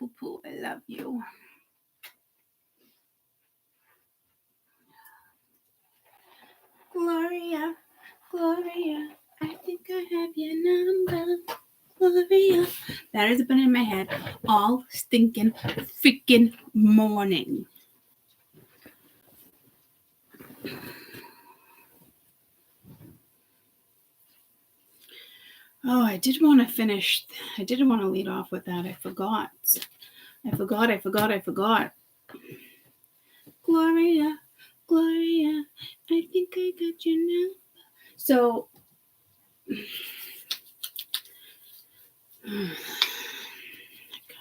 poo-poo. I love you. Gloria, Gloria, I think I have your number. Gloria. That has been in my head all stinking freaking morning. Oh, I did want to finish. I didn't want to lead off with that. I forgot. Gloria, Gloria, I think I got your number. So,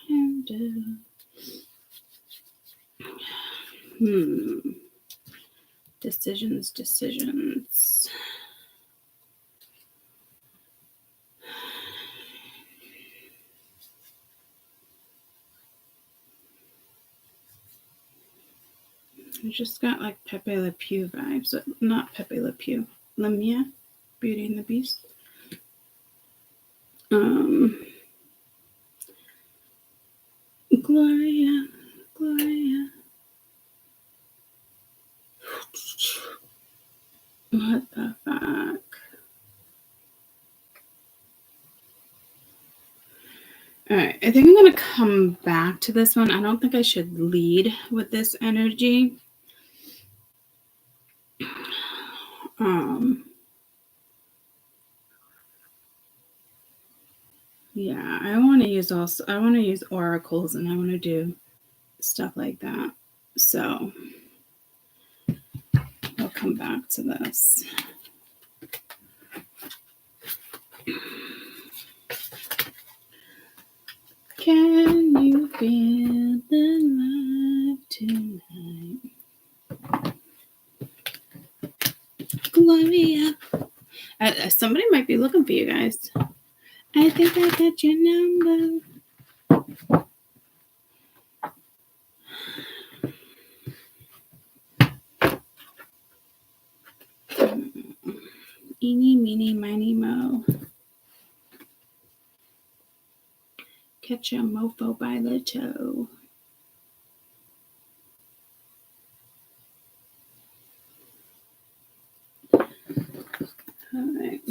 kind of. Decisions. I just got like Pepe Le Pew vibes. Not Pepe Le Pew. Lamia, Beauty and the Beast. Gloria. What the fuck? Alright, I think I'm going to come back to this one. I don't think I should lead with this energy. Yeah, I want to use oracles, and I want to do stuff like that. So I'll come back to this. Can you feel the love tonight? Gloria. Somebody might be looking for you guys. I think I got your number. Eeny, meeny, miny, mo. Catch a mofo by the toe. All right.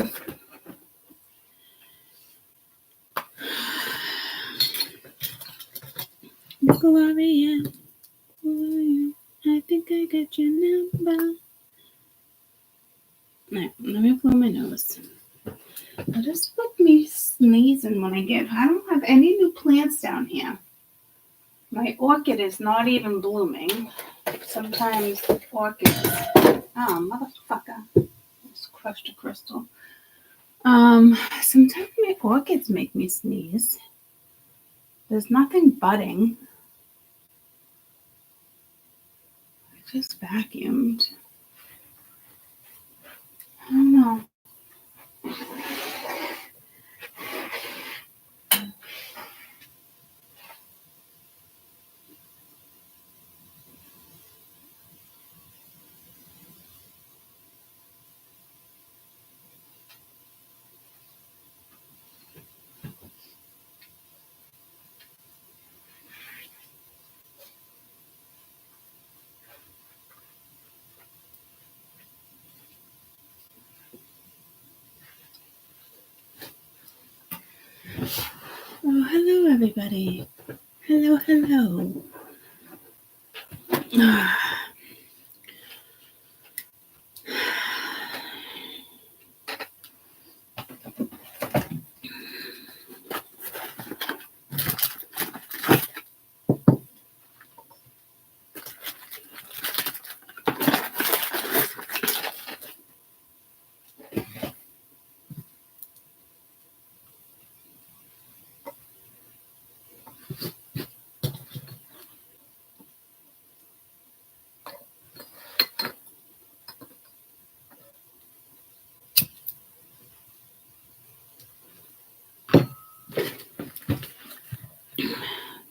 Gloria, I think I got your number. All right, let me blow my nose. I'll just put me sneezing when I don't have any new plants down here. My orchid is not even blooming. Sometimes orchids. Oh, motherfucker. Just crushed a crystal. Sometimes my orchids make me sneeze. There's nothing budding. I just vacuumed. I don't know. Oh, hello, everybody. Hello.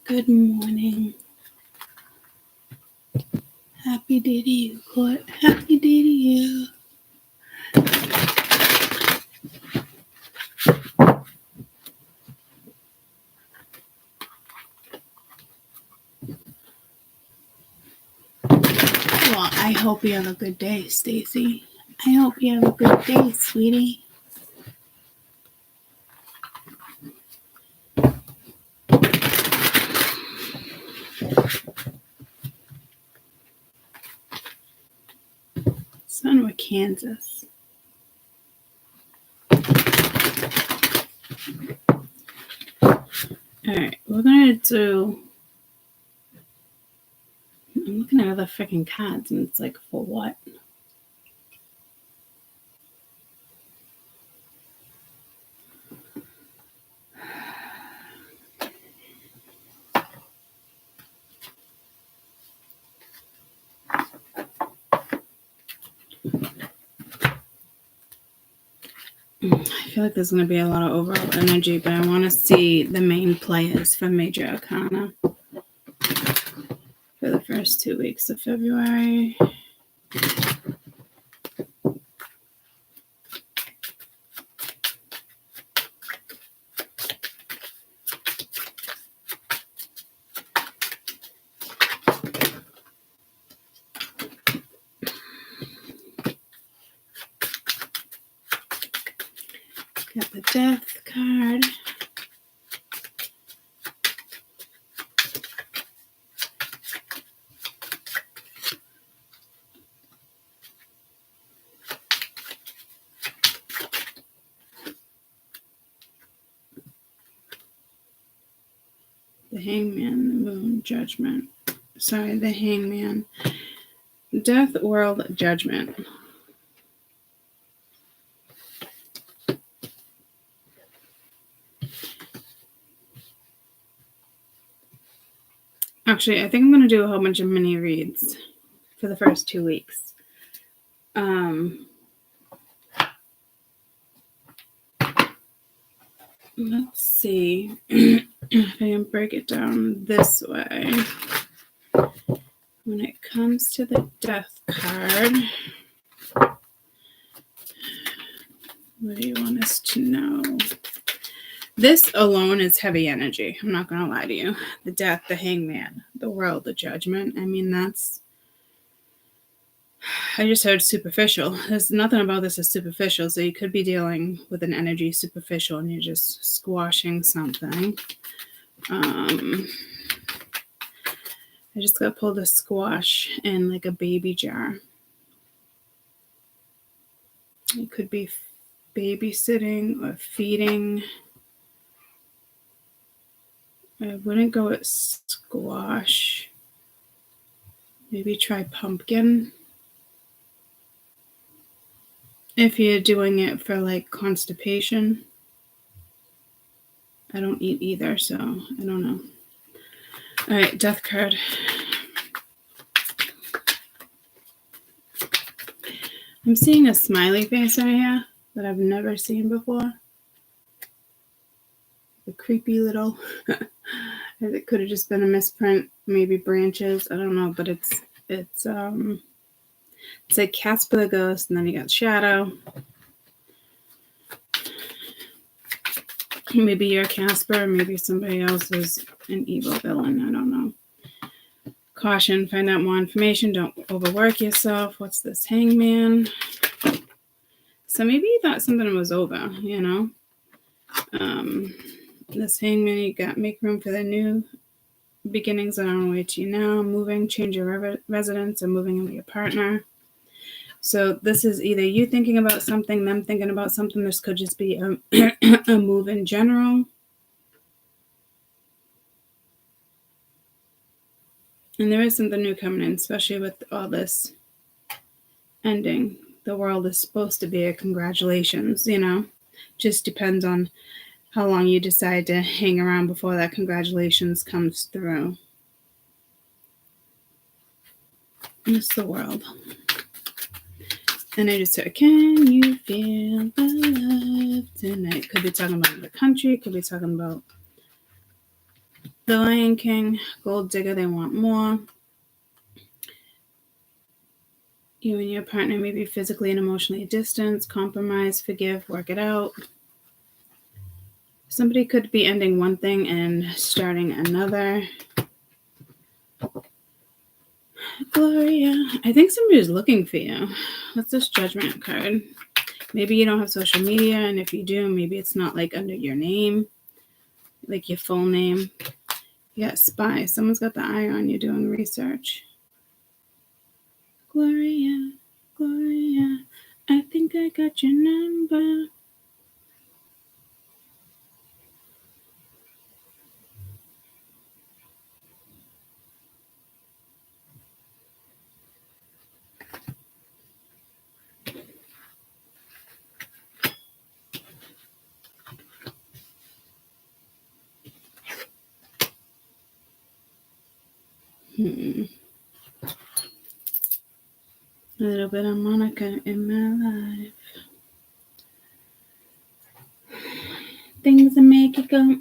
Good morning. Happy day to you, Court. Happy day to you. I hope you have a good day, Stacy. I hope you have a good day, sweetie. Sun with Kansas. Alright, we're gonna do. I'm looking at other freaking cards and it's like, for what? I feel like there's going to be a lot of overall energy, but I want to see the main players for Major Arcana for the first 2 weeks of February. Got the Death card. The Hangman, the Moon, Judgment. Sorry, the Hangman. Death, World, Judgment. Actually, I think I'm going to do a whole bunch of mini reads for the first 2 weeks. Let's see if I can break it down this way. When it comes to the Death card, what do you want us to know? This alone is heavy energy. I'm not going to lie to you. The Death, the Hangman, the World, the Judgment. I mean, I just heard superficial. There's nothing about this is superficial. So you could be dealing with an energy superficial and you're just squashing something. I just got pulled a squash in like a baby jar. It could be babysitting or feeding. I wouldn't go with squash. Maybe try pumpkin. If you're doing it for like constipation. I don't eat either, so I don't know. All right, Death card. I'm seeing a smiley face right here that I've never seen before. The creepy little. It could have just been a misprint, maybe branches. I don't know, but it's like Casper the Ghost, and then you got Shadow. Maybe you're Casper, maybe somebody else is an evil villain. I don't know. Caution, find out more information. Don't overwork yourself. What's this? Hangman. So maybe you thought something was over, you know? This Hangman, you got make room for the new beginnings that are on the way to you now. Moving, change your residence, or moving in with your partner. So this is either you thinking about something, them thinking about something. This could just be a move in general. And there is something new coming in, especially with all this ending. The world is supposed to be a congratulations, you know. Just depends on how long you decide to hang around before that congratulations comes through. And it's the world. And I just said, can you feel the love tonight? Could be talking about the country. Could be talking about the Lion King, Gold Digger, they want more. You and your partner may be physically and emotionally distanced, compromise, forgive, work it out. Somebody could be ending one thing and starting another. Gloria. I think somebody's looking for you. What's this Judgment card? Maybe you don't have social media, and if you do, maybe it's not like under your name, like your full name. Yeah, spy. Someone's got the eye on you doing research. Gloria, Gloria, I think I got your number. A little bit of Monica in my life. Things that make you go,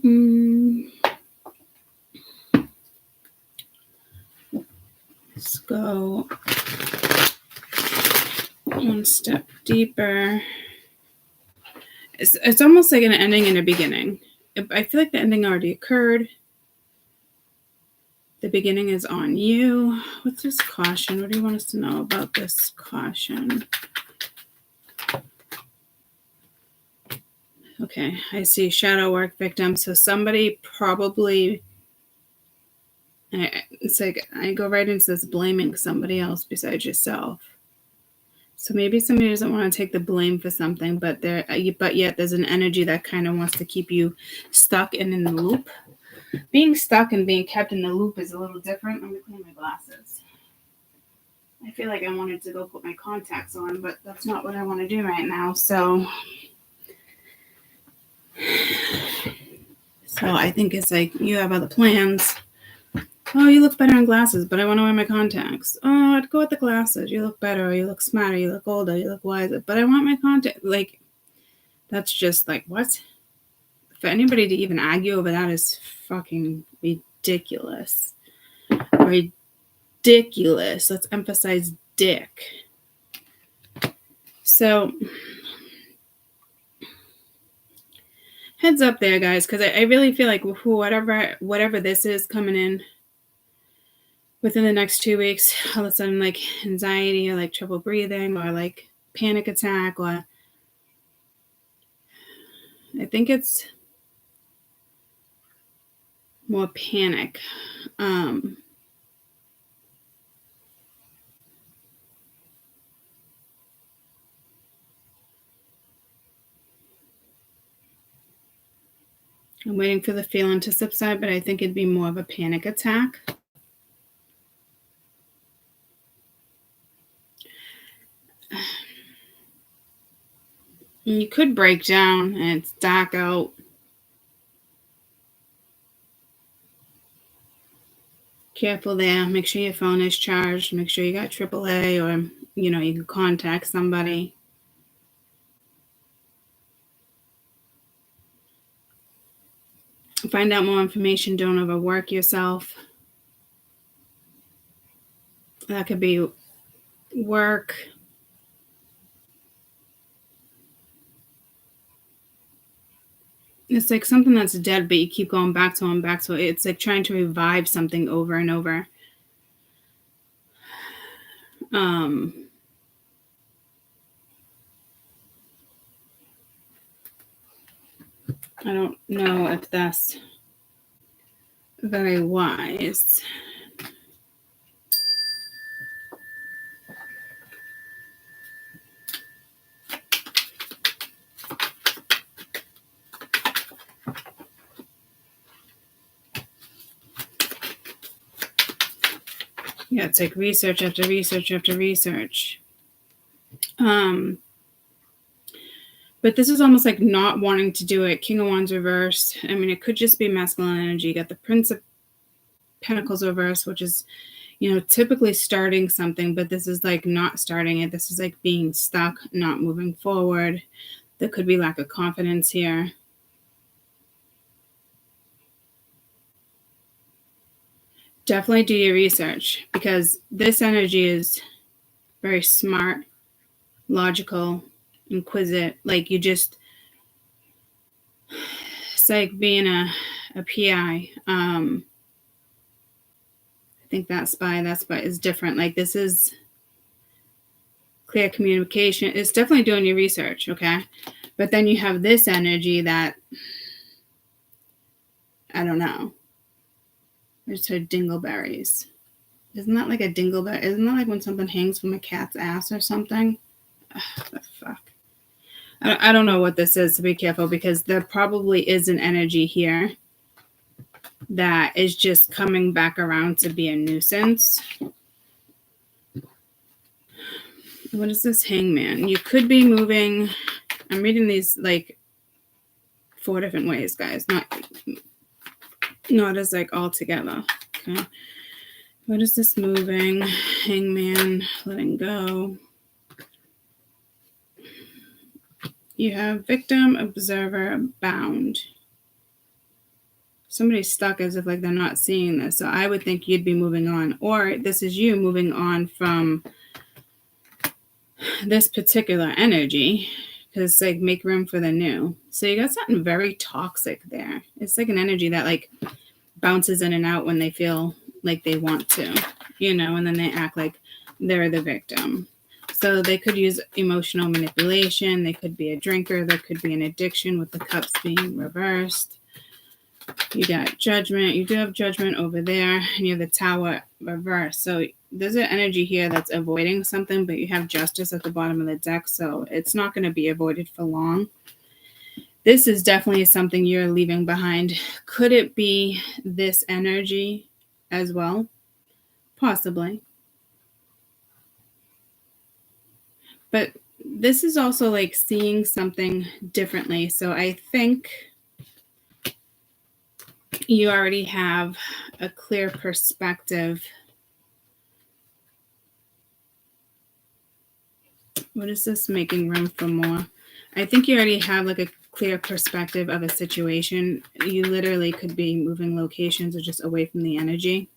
Let's go one step deeper. It's almost like an ending and a beginning. I feel like the ending already occurred. The beginning is on you. What's this caution? What do you want us to know about this caution? Okay, I see shadow work victim. So somebody probably, it's like I go right into this blaming somebody else besides yourself. So maybe somebody doesn't want to take the blame for something, but yet there's an energy that kind of wants to keep you stuck and in the loop. Being stuck and being kept in the loop is a little different. Let me clean my glasses. I feel like I wanted to go put my contacts on, but that's not what I want to do right now. So I think it's like you have other plans. Oh, you look better in glasses, but I want to wear my contacts. Oh, I'd go with the glasses. You look better, or you look smarter, you look older, you look wiser, but I want my contacts. Like, that's just like, what? For anybody to even argue over that is fucking ridiculous. Ridiculous. Let's emphasize dick. So, heads up there, guys, because I really feel like whatever this is coming in within the next 2 weeks, all of a sudden, like anxiety or like trouble breathing or like panic attack, or I think it's more panic. I'm waiting for the feeling to subside, but I think it'd be more of a panic attack. You could break down and it's dark out. Careful there. Make sure your phone is charged. Make sure you got AAA, or, you can contact somebody. Find out more information. Don't overwork yourself. That could be work. It's like something that's dead, but you keep going back to it. It's like trying to revive something over and over. I don't know if that's very wise. Yeah, it's like research after research after research. But this is almost like not wanting to do it. King of Wands reversed. I mean, it could just be masculine energy. You got the Prince of Pentacles reversed, which is, typically starting something, but this is like not starting it. This is like being stuck, not moving forward. There could be lack of confidence here. Definitely do your research, because this energy is very smart, logical, inquisitive. Like it's like being a PI. think that spy is different. Like, this is clear communication. It's definitely doing your research, okay? But then you have this energy that, I don't know. It's her dingleberries. Isn't that like a dingleberry? Isn't that like when something hangs from a cat's ass or something? Ugh, the fuck. I don't know what this is, so be careful, because there probably is an energy here that is just coming back around to be a nuisance. What is this hangman? You could be moving. I'm reading these like 4 different ways, guys. Not as like all together. Okay. What is this moving? Hangman, letting go. You have victim, observer, bound. Somebody's stuck as if like they're not seeing this. So I would think you'd be moving on. Or this is you moving on from this particular energy. Because it's like, make room for the new. So you got something very toxic there. It's like an energy that like bounces in and out when they feel like they want to, and then they act like they're the victim. So they could use emotional manipulation. They could be a drinker. There could be an addiction with the cups being reversed. You got judgment. You do have judgment over there. And you have the tower reversed. So there's an energy here that's avoiding something, but you have justice at the bottom of the deck. So it's not going to be avoided for long. This is definitely something you're leaving behind. Could it be this energy as well? Possibly. But this is also like seeing something differently. So I think you already have a clear perspective. What is this? Making room for more. I think you already have like a clear perspective of a situation. You literally could be moving locations or just away from the energy.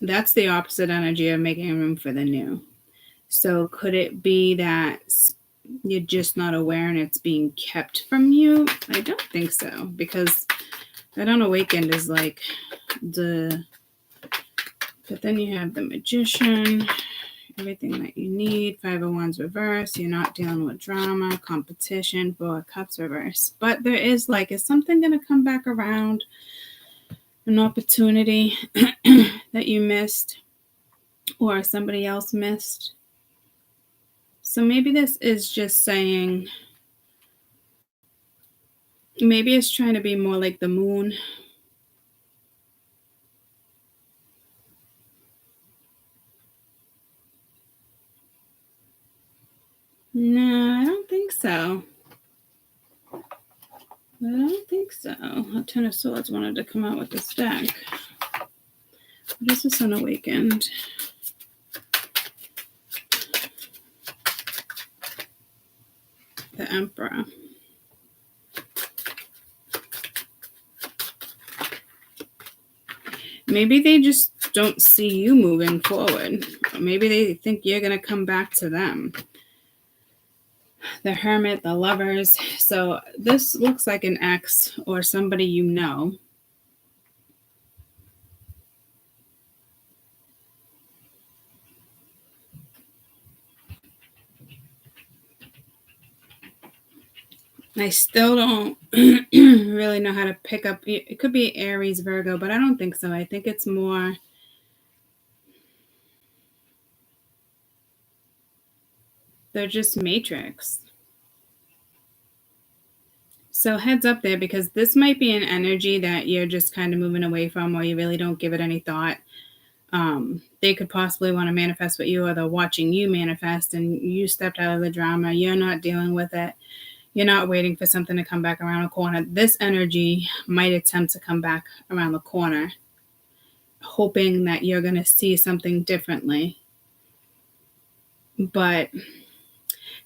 That's the opposite energy of making room for the new. So could it be that you're just not aware and it's being kept from you? I don't think so, because that unawakened is like but then you have the magician, everything that you need. 5 of Wands reverse. You're not dealing with drama, competition. 4 of Cups reverse. But there is like, is something going to come back around? An opportunity that you missed or somebody else missed. So maybe this is just saying, maybe it's trying to be more like the moon. No, I don't think so. I don't think so. A 10 of Swords wanted to come out with this deck. What is this unawakened? The Emperor. Maybe they just don't see you moving forward. Or maybe they think you're going to come back to them. The Hermit, the Lovers. So this looks like an ex or somebody you know. I still don't really know how to pick up. It could be Aries, Virgo, but I don't think so. I think it's more, they're just matrix. So heads up there, because this might be an energy that you're just kind of moving away from, or you really don't give it any thought. They could possibly want to manifest with you, or they're watching you manifest and you stepped out of the drama. You're not dealing with it. You're not waiting for something to come back around a corner. This energy might attempt to come back around the corner, hoping that you're going to see something differently. But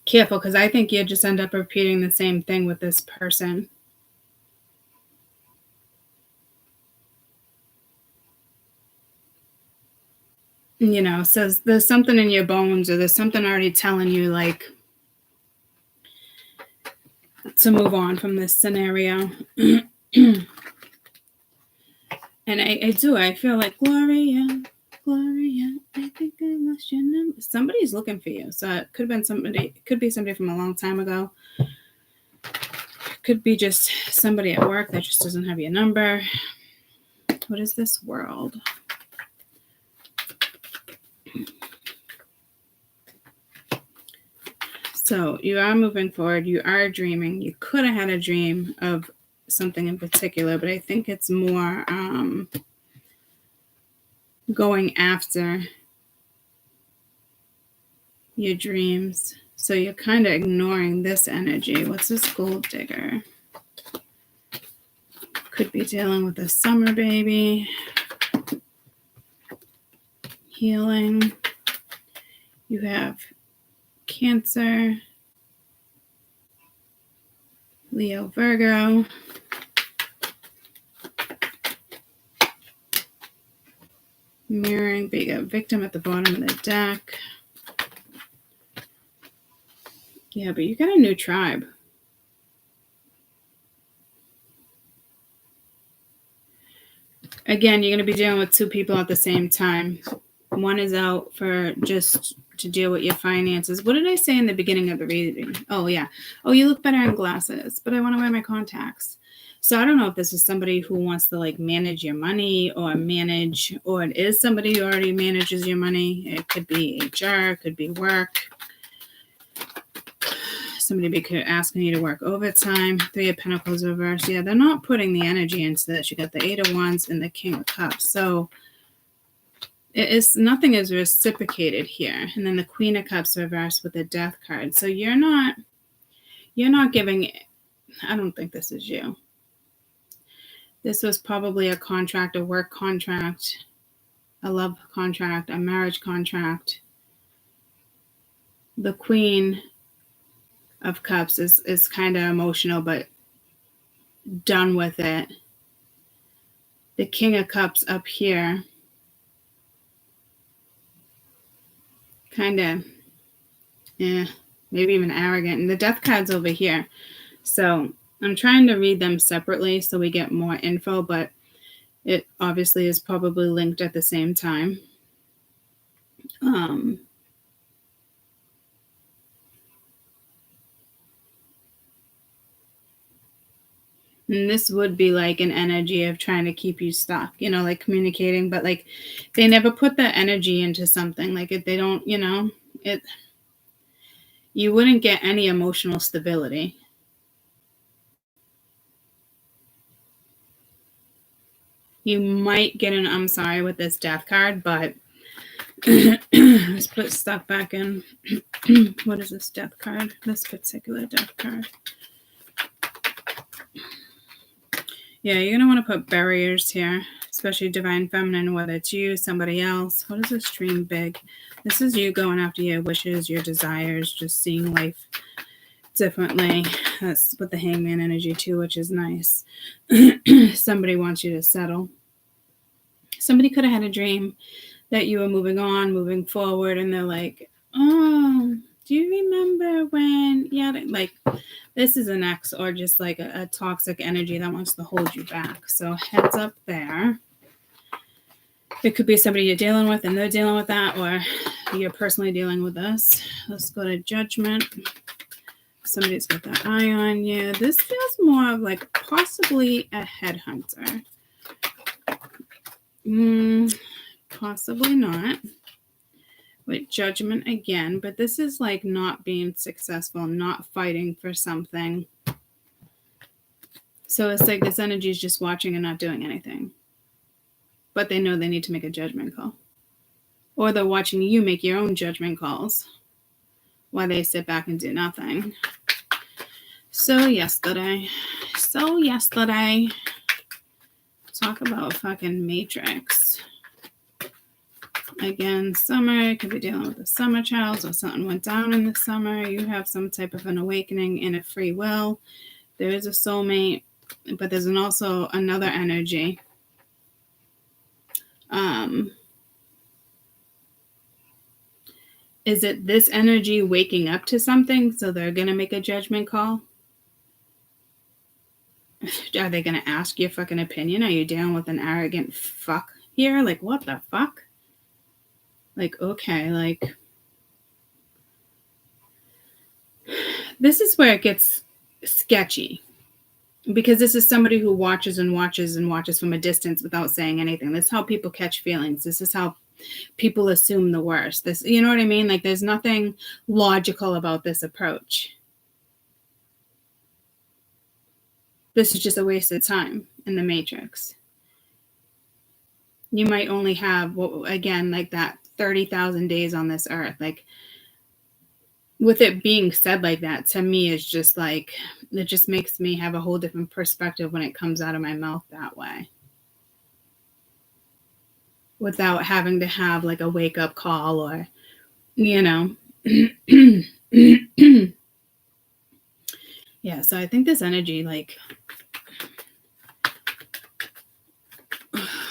careful, because I think you just end up repeating the same thing with this person. So there's something in your bones, or there's something already telling you, like, to move on from this scenario. And I do. I feel like, Gloria, I think I lost your number. Somebody's looking for you. So it could have been somebody. It could be somebody from a long time ago. It could be just somebody at work that just doesn't have your number. What is this world? So you are moving forward. You are dreaming. You could have had a dream of something in particular, but I think it's more going after your dreams. So you're kind of ignoring this energy. What's this gold digger? Could be dealing with a summer baby. Healing. You have Cancer, Leo, Virgo. Mirroring, but you got victim at the bottom of the deck. Yeah, but you got a new tribe. Again, you're going to be dealing with two people at the same time. One is out for just to deal with your finances. What did I say in the beginning of the reading? Oh, yeah. Oh, you look better in glasses, but I want to wear my contacts. So I don't know if this is somebody who wants to like manage your money or it is somebody who already manages your money. It could be HR, it could be work. Somebody be asking you to work overtime. 3 of Pentacles reverse. Yeah, they're not putting the energy into this. You got the 8 of Wands and the King of Cups. So nothing is reciprocated here. And then the Queen of Cups reversed with the Death card. So you're not giving, I don't think this is you. This was probably a contract, a work contract, a love contract, a marriage contract. The Queen of Cups is kind of emotional, but done with it. The King of Cups up here, kind of, maybe even arrogant. And the Death card's over here. So I'm trying to read them separately so we get more info, but it obviously is probably linked at the same time. And this would be like an energy of trying to keep you stuck, like communicating, but like they never put that energy into something. Like if they don't, you wouldn't get any emotional stability. You might get an I'm sorry with this Death card, but let's put stuff back in. What is this Death card? This particular Death card. Yeah, you're going to want to put barriers here, especially Divine Feminine, whether it's you, somebody else. What is this dream big? This is you going after your wishes, your desires, just seeing life differently. That's with the Hangman energy too, which is nice. Somebody wants you to settle. Somebody could have had a dream that you were moving on, moving forward, and they're like, oh, do you remember when, like, this is an ex or just like a toxic energy that wants to hold you back. So heads up there. It could be somebody you're dealing with and they're dealing with that, or you're personally dealing with this. Let's go to Judgment. Somebody's got their eye on you. This feels more of like possibly a headhunter. Possibly not. With Judgment again, but this is like not being successful, not fighting for something. So it's like this energy is just watching and not doing anything. But they know they need to make a judgment call. Or they're watching you make your own judgment calls while they sit back and do nothing. So yesterday, talk about fucking Matrix. Again, summer, could be dealing with a summer child, or something went down in the summer. You have some type of an awakening and a free will. There is a soulmate, but there's also another energy. Is it this energy waking up to something, so they're going to make a judgment call? Are they going to ask your fucking opinion? Are you dealing with an arrogant fuck here? Like, what the fuck? Like, okay, like, this is where it gets sketchy. Because this is somebody who watches and watches and watches from a distance without saying anything. This is how people catch feelings. This is how people assume the worst. This, you know what I mean? Like, there's nothing logical about this approach. This is just a waste of time in the Matrix. You might only have, again, like that 30,000 days on this earth. Like, with it being said like that, to me, is just like, it just makes me have a whole different perspective when it comes out of my mouth that way. Without having to have like a wake up call or, you know. Yeah, so I think this energy, like,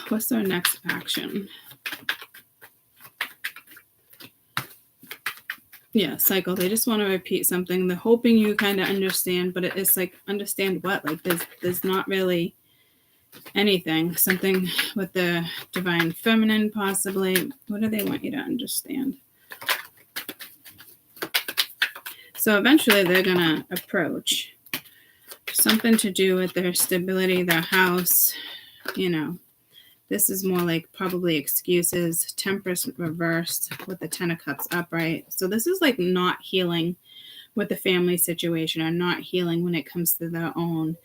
what's their next action? Yeah, cycle. They just want to repeat something. They're hoping you kind of understand, but it's like, understand what? Like, there's not really anything. Something with the divine feminine, possibly. What do they want you to understand? So eventually they're going to approach something to do with their stability, their house, you know. This is more like probably excuses, Temperance reversed with the 10 of Cups upright. So this is like not healing with the family situation, or not healing when it comes to their own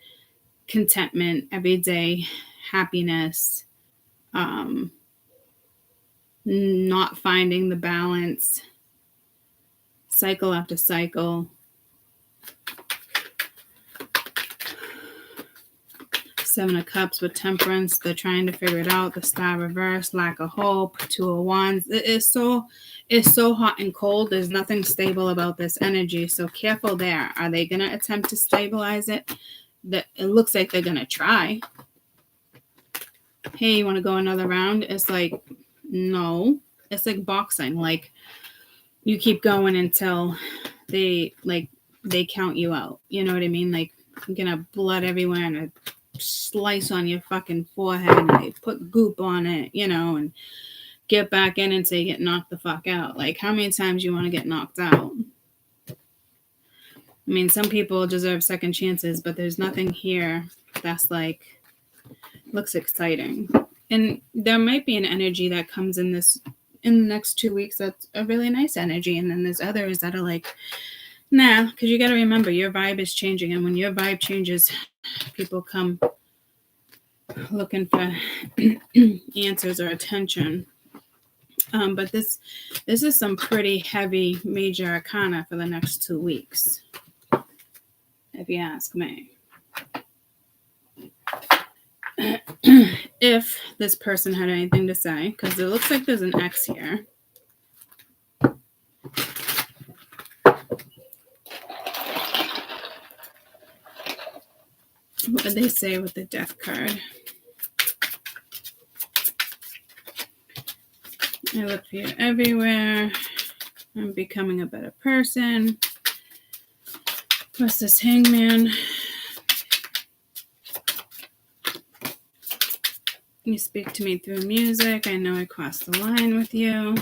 contentment, everyday happiness, not finding the balance, cycle after cycle. Seven of Cups with Temperance. They're trying to figure it out. The Star reverse, lack of hope. Two of Wands. It's so hot and cold. There's nothing stable about this energy. So careful there. Are they going to attempt to stabilize it? It looks like they're going to try. Hey, you want to go another round? It's like, no. It's like boxing. Like, you keep going until they count you out. You know what I mean? Like, you're going to blood everywhere and slice on your fucking forehead and they put goop on it, you know, and get back in until you get knocked the fuck out. Like, how many times you want to get knocked out? I mean, some people deserve second chances, but there's nothing here that's like, looks exciting. And there might be an energy that comes in the next 2 weeks that's a really nice energy, and then there's others that are like, nah, because you got to remember, your vibe is changing, and when your vibe changes, people come looking for answers or attention. But this is some pretty heavy major arcana for the next 2 weeks, if you ask me. If this person had anything to say, because it looks like there's an X here. What did they say with the Death card? I look for you everywhere. I'm becoming a better person. What's this, Hangman? You speak to me through music. I know I crossed the line with you.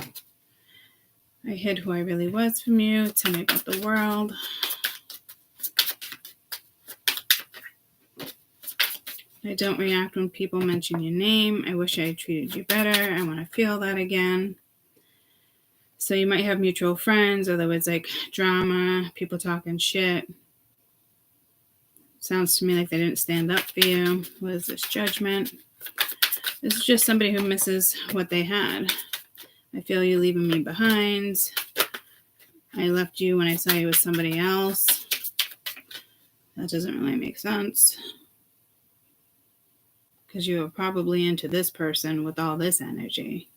I hid who I really was from you. Tell me about the world. I don't react when people mention your name. I wish I had treated you better. I want to feel that again. So you might have mutual friends, or there was like drama, people talking shit. Sounds to me like they didn't stand up for you. What is this, Judgment? This is just somebody who misses what they had. I feel you leaving me behind. I left you when I saw you with somebody else. That doesn't really make sense. Because you were probably into this person with all this energy.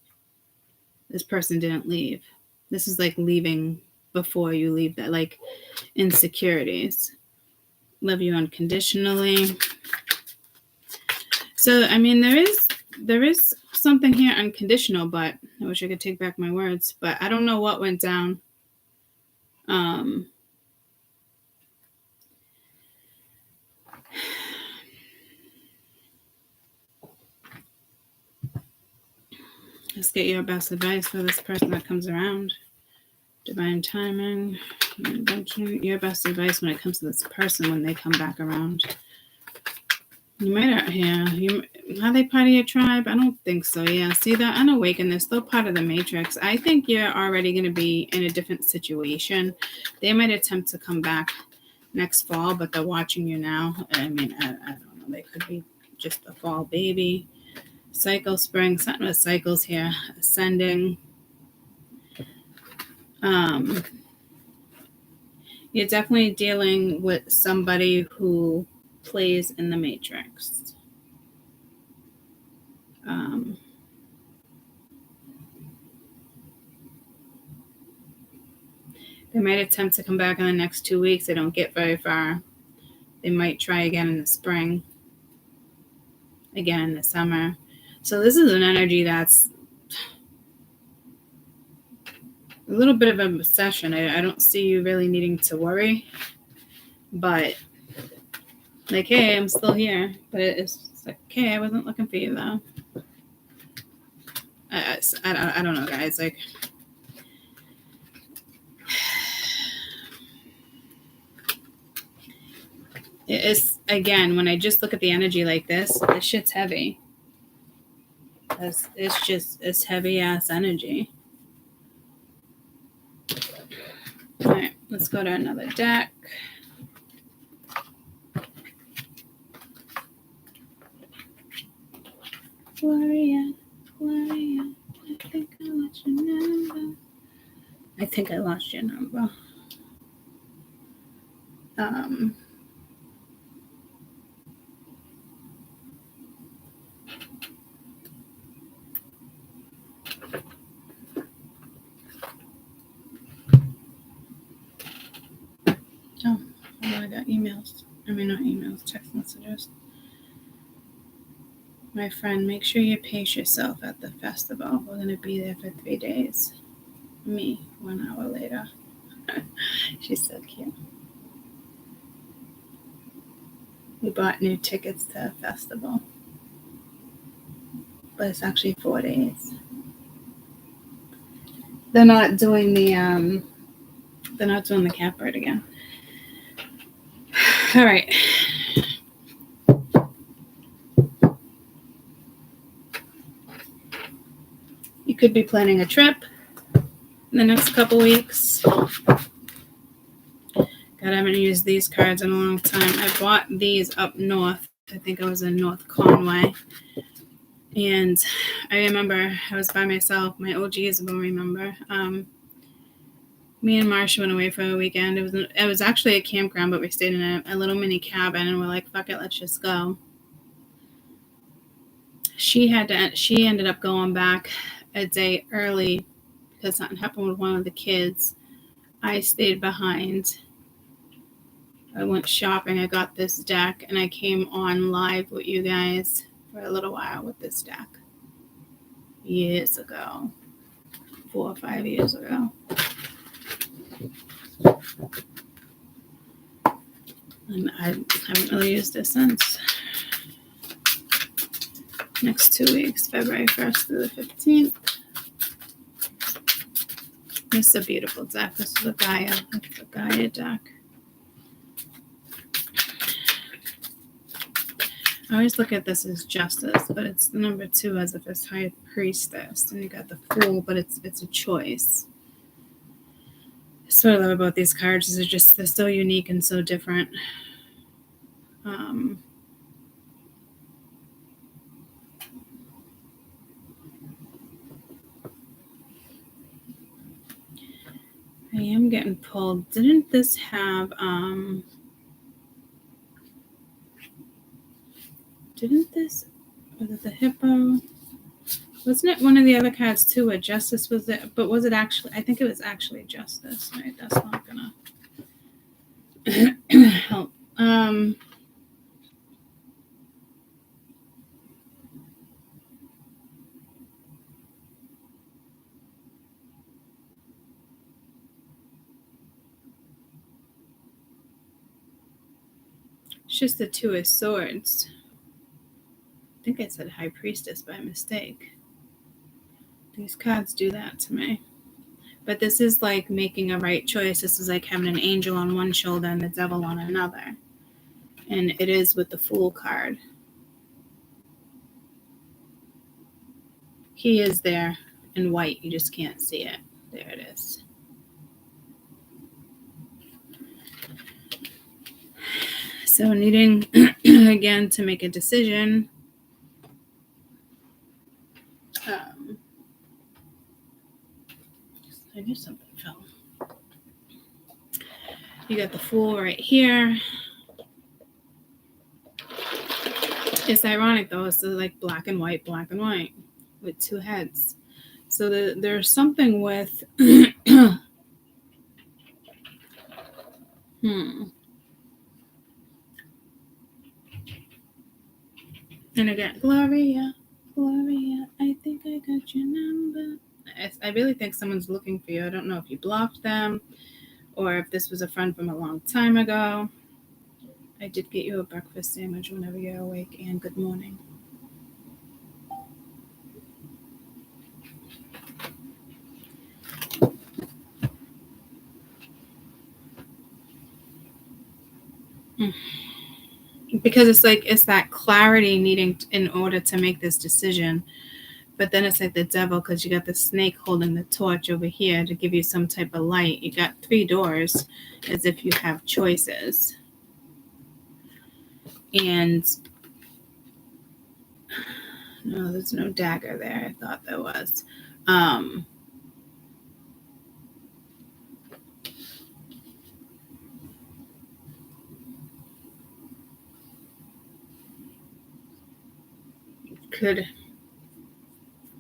This person didn't leave. This is like leaving before you leave, that like insecurities. Love you unconditionally. So, I mean, there is something here unconditional, but I wish I could take back my words, but I don't know what went down. get your best advice for this person that comes around. Divine timing, your best advice when it comes to this person when they come back around. You might not are they part of your tribe? I don't think so. Yeah, see, they're unawakened. They're still part of the matrix. I think you're already going to be in a different situation. They might attempt to come back next fall, but they're watching you now. I mean, I don't know. They could be just a fall baby. Cycle, spring, something with cycles here. Ascending. You're definitely dealing with somebody who plays in the matrix. They might attempt to come back in the next 2 weeks. They don't get very far. They might try again in the spring, again in the summer. So this is an energy that's a little bit of an obsession. I don't see you really needing to worry, but like, hey, I'm still here. But it's like, okay, I wasn't looking for you though. I don't know, guys. Like, it's, again, when I just look at the energy like this shit's heavy. It's heavy ass energy. All right, let's go to another deck. Warrior, I think I lost your number. I got emails. I mean, not emails, text messages. My friend, make sure you pace yourself at the festival. We're going to be there for 3 days. Me, 1 hour later. She's so cute. We bought new tickets to a festival. But it's actually 4 days. They're not doing the cap bird again. All right. You could be planning a trip in the next couple weeks. God, I haven't used these cards in a long time. I bought these up north. I think I was in North Conway. And I remember I was by myself. My OGs will remember. Me and Marsha went away for a weekend. It was actually a campground, but we stayed in a little mini cabin, and we're like, fuck it, let's just go. She ended up going back a day early because something happened with one of the kids. I stayed behind. I went shopping. I got this deck, and I came on live with you guys for a little while with this deck. Years ago. 4 or 5 years ago. And I haven't really used it since. Next 2 weeks, February 1st through the 15th. This is a beautiful deck. This is a Gaia deck. I always look at this as justice, but it's the number 2 as if it's high priestess. And you got the Fool, but it's a choice. That's what I love about these cards is they're so unique and so different. I am getting pulled. Didn't this have was it the hippo? Wasn't it one of the other cards too where justice was it? But was it actually, I think it was actually justice, right? That's not gonna help. It's just the 2 of Swords. I think I said High Priestess by mistake. These cards do that to me. But this is like making a right choice. This is like having an angel on one shoulder and the devil on another. And it is with the Fool card. He is there in white. You just can't see it. There it is. So needing, again, to make a decision. I knew something fell. You got the Fool right here. It's ironic though. It's like black and white with two heads. So there's something with And again, Gloria, I think I got your number. I really think someone's looking for you. I don't know if you blocked them or if this was a friend from a long time ago. I did get you a breakfast sandwich whenever you're awake, and good morning. Because it's that clarity needing in order to make this decision. But then it's like the devil, because you got the snake holding the torch over here to give you some type of light. You got 3 doors as if you have choices. And no, there's no dagger there. I thought there was.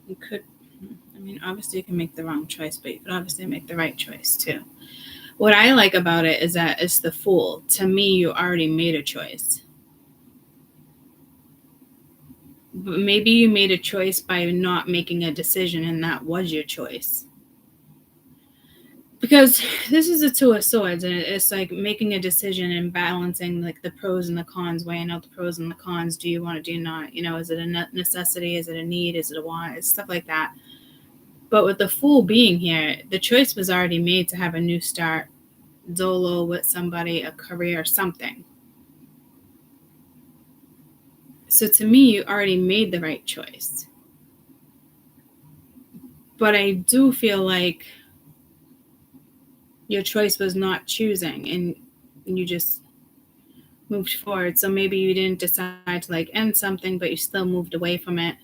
You could, I mean, obviously you can make the wrong choice, but you could obviously make the right choice too. What I like about it is that it's the Fool. To me, you already made a choice. But maybe you made a choice by not making a decision, and that was your choice. Because this is a 2 of Swords, and it's like making a decision and balancing like the pros and the cons, weighing out the pros and the cons. Do you want to, do you not? You know, is it a necessity? Is it a need? Is it a want? It's stuff like that. But with the Fool being here, the choice was already made to have a new start, solo with somebody, a career, something. So to me, you already made the right choice. But I do feel like your choice was not choosing, and you just moved forward. So maybe you didn't decide to like end something, but you still moved away from it.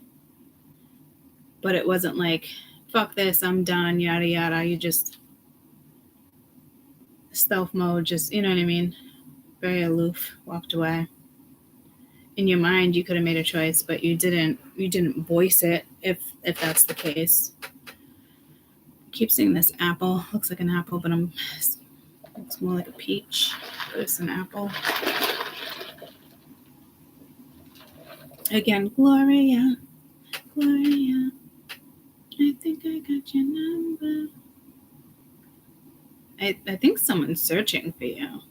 But it wasn't like, fuck this, I'm done, yada yada. You just stealth mode, just, you know what I mean? Very aloof, walked away. In your mind, you could have made a choice, but you didn't voice it, if that's the case. I keep seeing this apple. Looks like an apple, but it's more like a peach. But it's an apple. Again, Gloria, I think I got your number. I think someone's searching for you.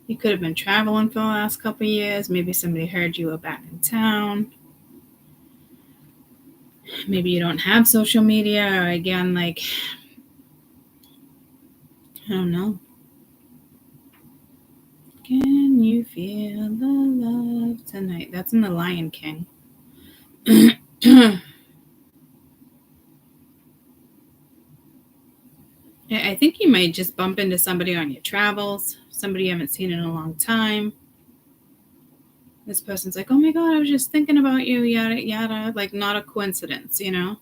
You could have been traveling for the last couple of years. Maybe somebody heard you were back in town. Maybe you don't have social media, or again, like, I don't know. Can you feel the love tonight? That's in the Lion King. I think you might just bump into somebody on your travels, somebody you haven't seen in a long time. This person's like, oh my God, I was just thinking about you, yada, yada. Like, not a coincidence, you know?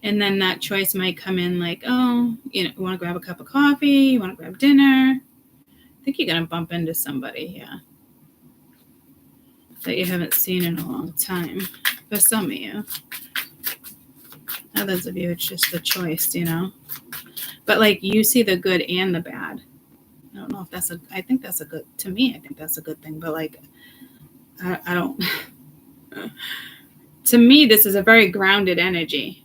And then that choice might come in like, oh, you know, you want to grab a cup of coffee? You want to grab dinner? I think you're going to bump into somebody, yeah, that you haven't seen in a long time. For some of you. Others of you, it's just the choice, you know? But like, you see the good and the bad. I don't know if I think that's a good, to me, I think that's a good thing. But like, I don't, to me, this is a very grounded energy.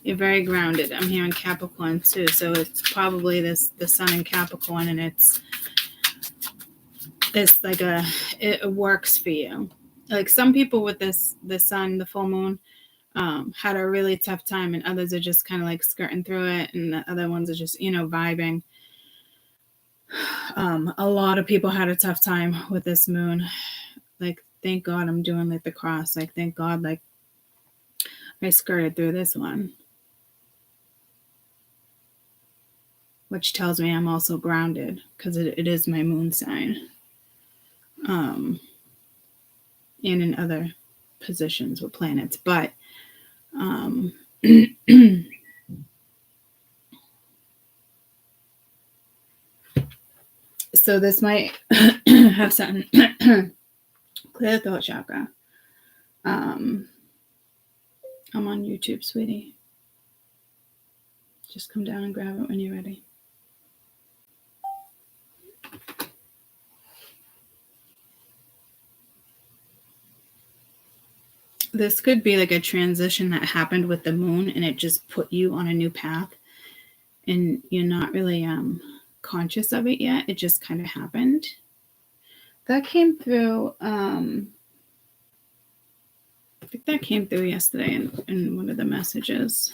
You're very grounded. I'm hearing Capricorn too. So it's probably the sun in Capricorn, and it's it's like it works for you. Like some people with the sun, the full moon, had a really tough time, and others are just kind of like skirting through it, and the other ones are just, you know, vibing. A lot of people had a tough time with this moon. Like, thank God I'm doing like the cross. Like, thank God, like I skirted through this one, which tells me I'm also grounded because it is my moon sign. And in other positions with planets, but so this might have something. Clear the throat chakra. I'm on YouTube, sweetie. Just come down and grab it when you're ready. This could be like a transition that happened with the moon, and it just put you on a new path, and you're not really conscious of it yet. It just kind of happened. That came through. I think that came through yesterday in one of the messages.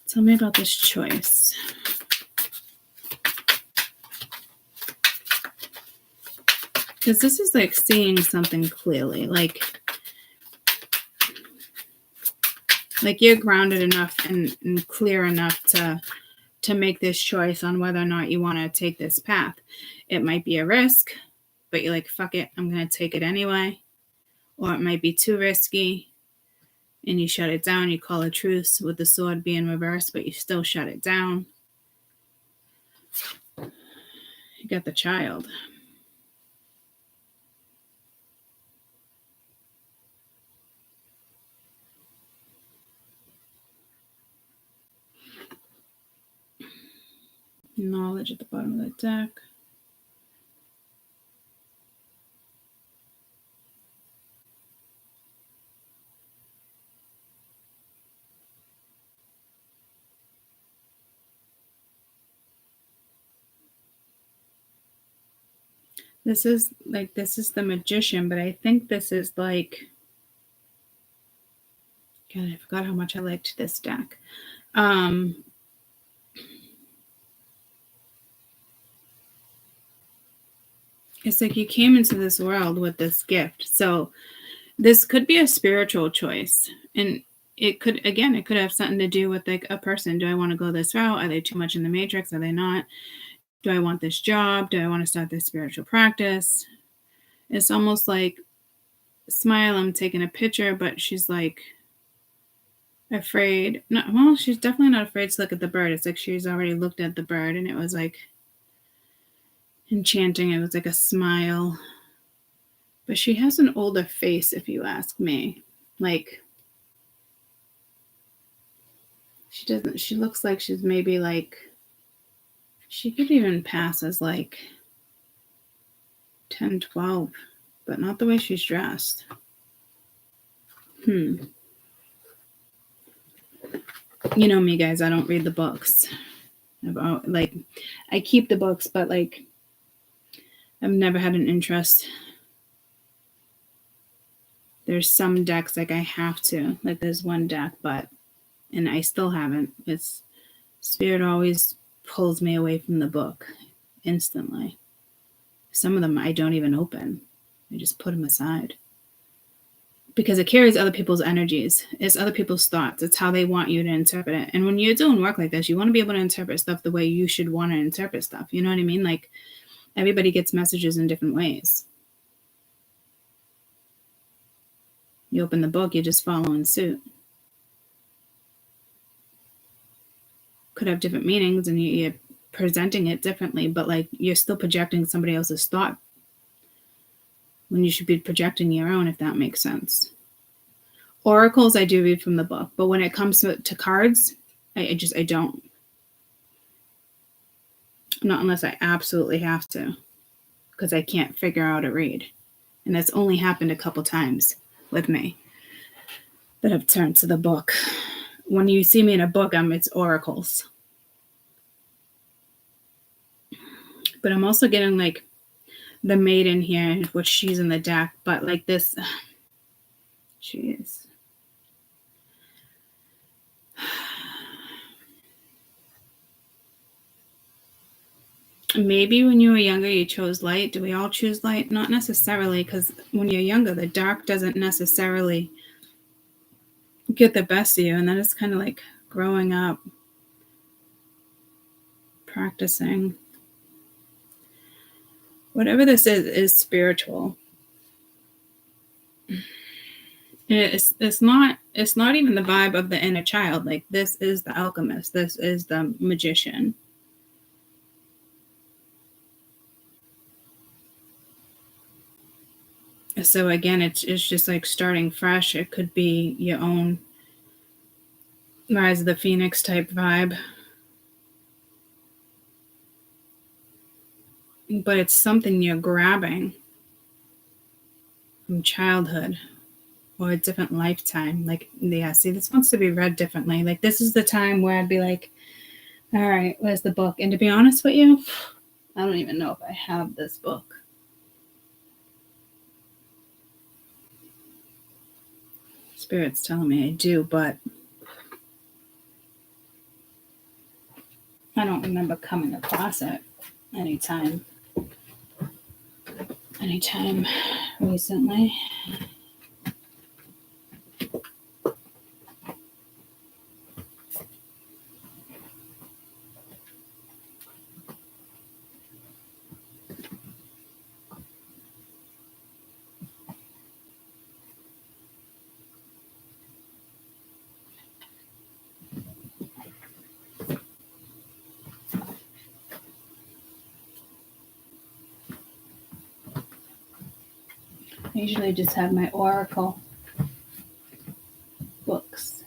Tell me about this choice. Because this is like seeing something clearly. Like you're grounded enough and clear enough to make this choice on whether or not you want to take this path. It might be a risk, but you're like, fuck it, I'm going to take it anyway. Or it might be too risky, and you shut it down. You call a truce with the sword being reversed, but you still shut it down. You got the child. Knowledge at the bottom of the deck. This is the Magician, but I think this is like, God, I forgot how much I liked this deck. It's like you came into this world with this gift. So this could be a spiritual choice. And it could have something to do with like a person. Do I want to go this route? Are they too much in the matrix? Are they not? Do I want this job? Do I want to start this spiritual practice? It's almost like, Smile, I'm taking a picture, but she's like afraid. No, well, she's definitely not afraid to look at the bird. It's like she's already looked at the bird, and it was like enchanting. It was like a smile. But she has an older face, if you ask me. Like, she looks like she's maybe like, she could even pass as like 10, 12, but not the way she's dressed. You know me, guys, I don't read the books. Like, I keep the books, but like, I've never had an interest. There's some decks like I have to. Like, there's one deck, and I still haven't. It's Spirit always pulls me away from the book instantly. Some of them I don't even open. I just put them aside. Because it carries other people's energies. It's other people's thoughts. It's how they want you to interpret it. And when you're doing work like this, you want to be able to interpret stuff the way you should want to interpret stuff. You know what I mean? Like, everybody gets messages in different ways. You open the book, you're just following suit. Could have different meanings, and you're presenting it differently, but like, you're still projecting somebody else's thought when you should be projecting your own, if that makes sense. Oracles I do read from the book, but when it comes to cards, I don't. Not unless I absolutely have to, because I can't figure out a read. And that's only happened a couple times with me that I've turned to the book. When you see me in a book, it's oracles. But I'm also getting like the maiden here, which she's in the deck, but like this, jeez. Maybe when you were younger, you chose light. Do we all choose light? Not necessarily, because when you're younger, the dark doesn't necessarily get the best of you. And then it's kind of like growing up, practicing. Whatever this is spiritual. It's not even the vibe of the inner child. Like, this is the alchemist. This is the magician. So again, it's just like starting fresh. It could be your own Rise of the Phoenix type vibe. But it's something you're grabbing from childhood or a different lifetime. Like, yeah, see, this wants to be read differently. Like, this is the time where I'd be like, all right, where's the book? And to be honest with you, I don't even know if I have this book. Spirit's telling me I do, but I don't remember coming across it anytime recently. I usually just have my oracle books.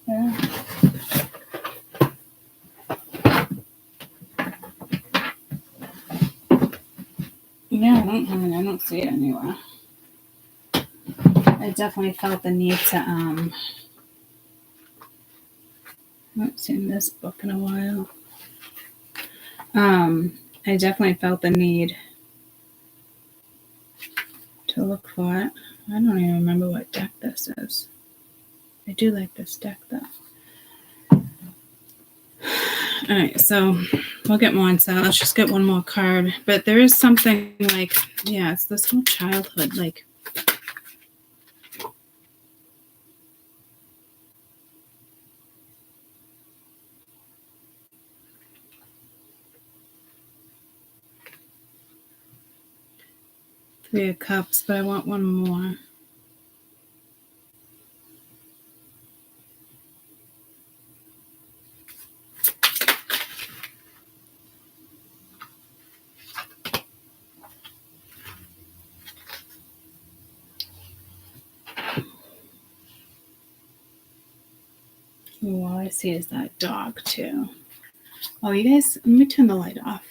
Yeah. Yeah, I don't see it anywhere. I definitely felt the need to I haven't seen this book in a while. I definitely felt the need to look for it. I don't even remember what deck this is. I do like this deck though. Alright, so we'll get more into that. Let's just get one more card. But there is something like, yeah, it's this whole childhood, like, Three of Cups, but I want one more. Oh, all I see is that dog too. Oh, you guys, let me turn the light off.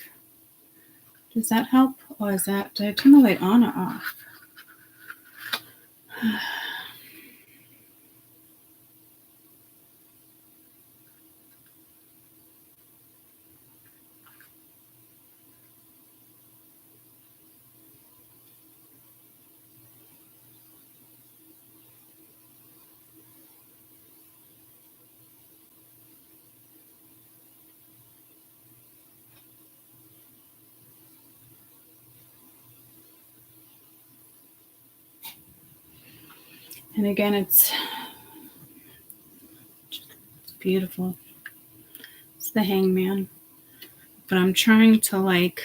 Does that help? Or is that, did I turn the light on or off? And again, it's beautiful. It's the Hangman. But I'm trying to like,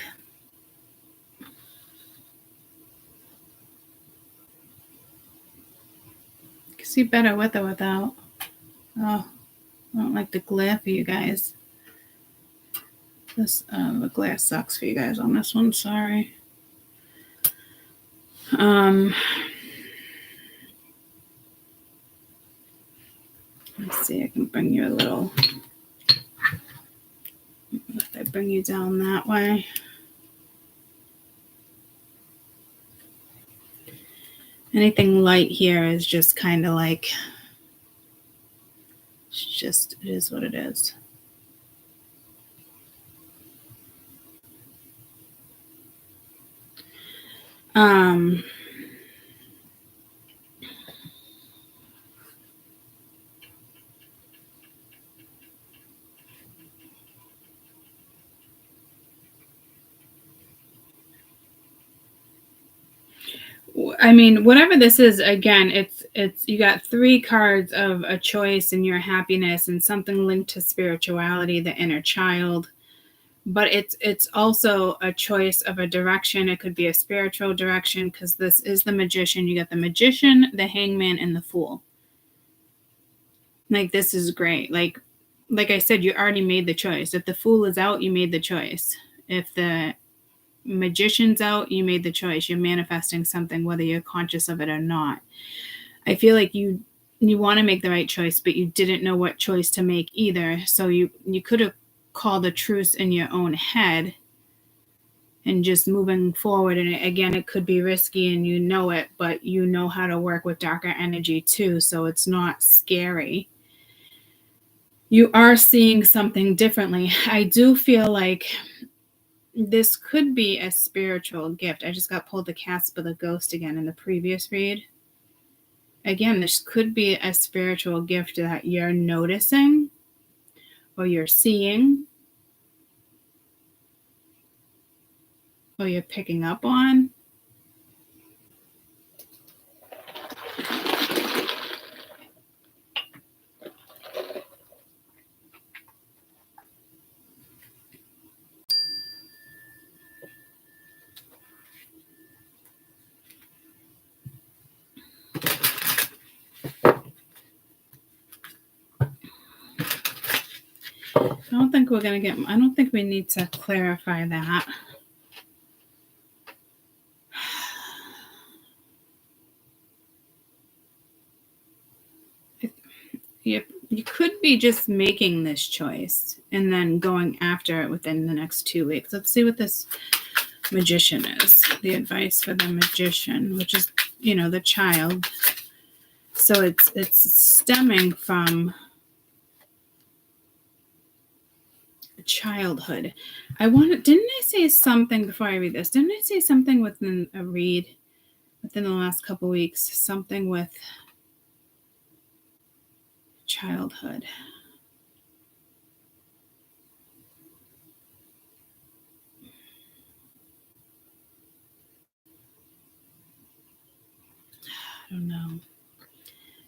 see better with or without. Oh, I don't like the glare for you guys. This the glare sucks for you guys on this one. Sorry. Let's see. I can bring you a little. If I bring you down that way. Anything light here is just kind of like, it is what it is. I mean, whatever this is, again, it's you got 3 cards of a choice and your happiness and something linked to spirituality, the inner child. But it's also a choice of a direction. It could be a spiritual direction, because this is the Magician. You got the Magician, the Hangman, and the Fool. Like, this is great. Like I said, you already made the choice. If the Fool is out, you made the choice. If the Magician's out, you made the choice. You're manifesting something, whether you're conscious of it or not. I feel like you want to make the right choice, but you didn't know what choice to make either. So you could have called a truce in your own head and just moving forward. And again, it could be risky and you know it, but you know how to work with darker energy too. So it's not scary. You are seeing something differently. I do feel like this could be a spiritual gift. I just got pulled the Casp of the Ghost again in the previous read. Again, this could be a spiritual gift that you're noticing or you're seeing or you're picking up on. I don't think we need to clarify that. You could be just making this choice and then going after it within the next 2 weeks. Let's see what this Magician is. The advice for the Magician, which is, the child. So it's stemming from childhood. Didn't I say something before I read this? Didn't I say something within a read within the last couple weeks? Something with childhood. I don't know.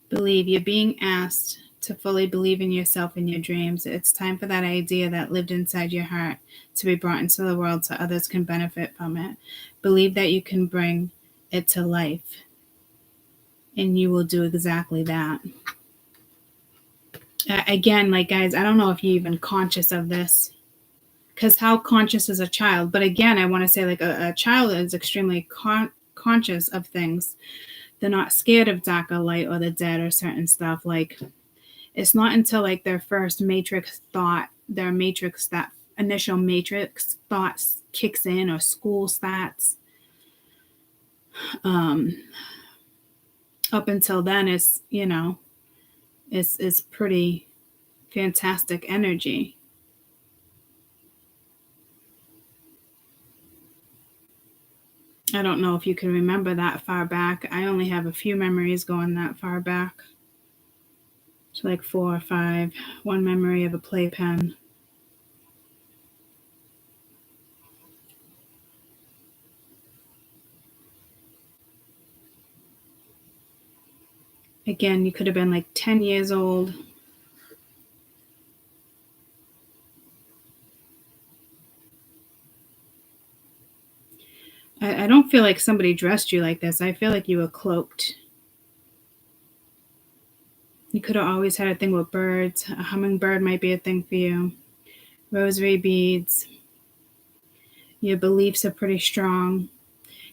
Believe. You're being asked to fully believe in yourself and your dreams. It's time for that idea that lived inside your heart to be brought into the world so others can benefit from it. Believe that you can bring it to life, and you will do exactly that. Again, guys, I don't know if you're even conscious of this, because how conscious is a child? But again, I want to say a child is extremely conscious of things. They're not scared of darker light or the dead or certain stuff. It's not until their first matrix thought, that initial matrix thought kicks in, or school starts. Up until then, it's pretty fantastic energy. I don't know if you can remember that far back. I only have a few memories going that far back. To 4 or 5. One memory of a playpen. Again, you could have been 10 years old. I don't feel like somebody dressed you like this. I feel like you were cloaked. You could have always had a thing with birds. A hummingbird might be a thing for you. Rosary beads. Your beliefs are pretty strong.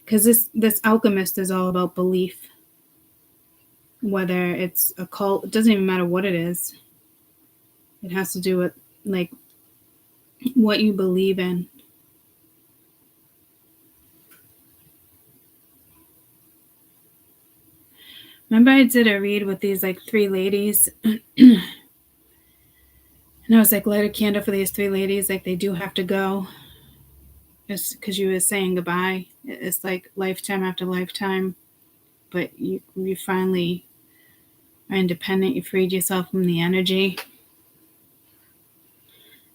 Because this alchemist is all about belief. Whether it's a cult, it doesn't even matter what it is. It has to do with what you believe in. Remember I did a read with these like 3 ladies? And I was like, light a candle for these 3 ladies. Like they do have to go. Just because you were saying goodbye. It's like lifetime after lifetime. But you finally are independent. You freed yourself from the energy.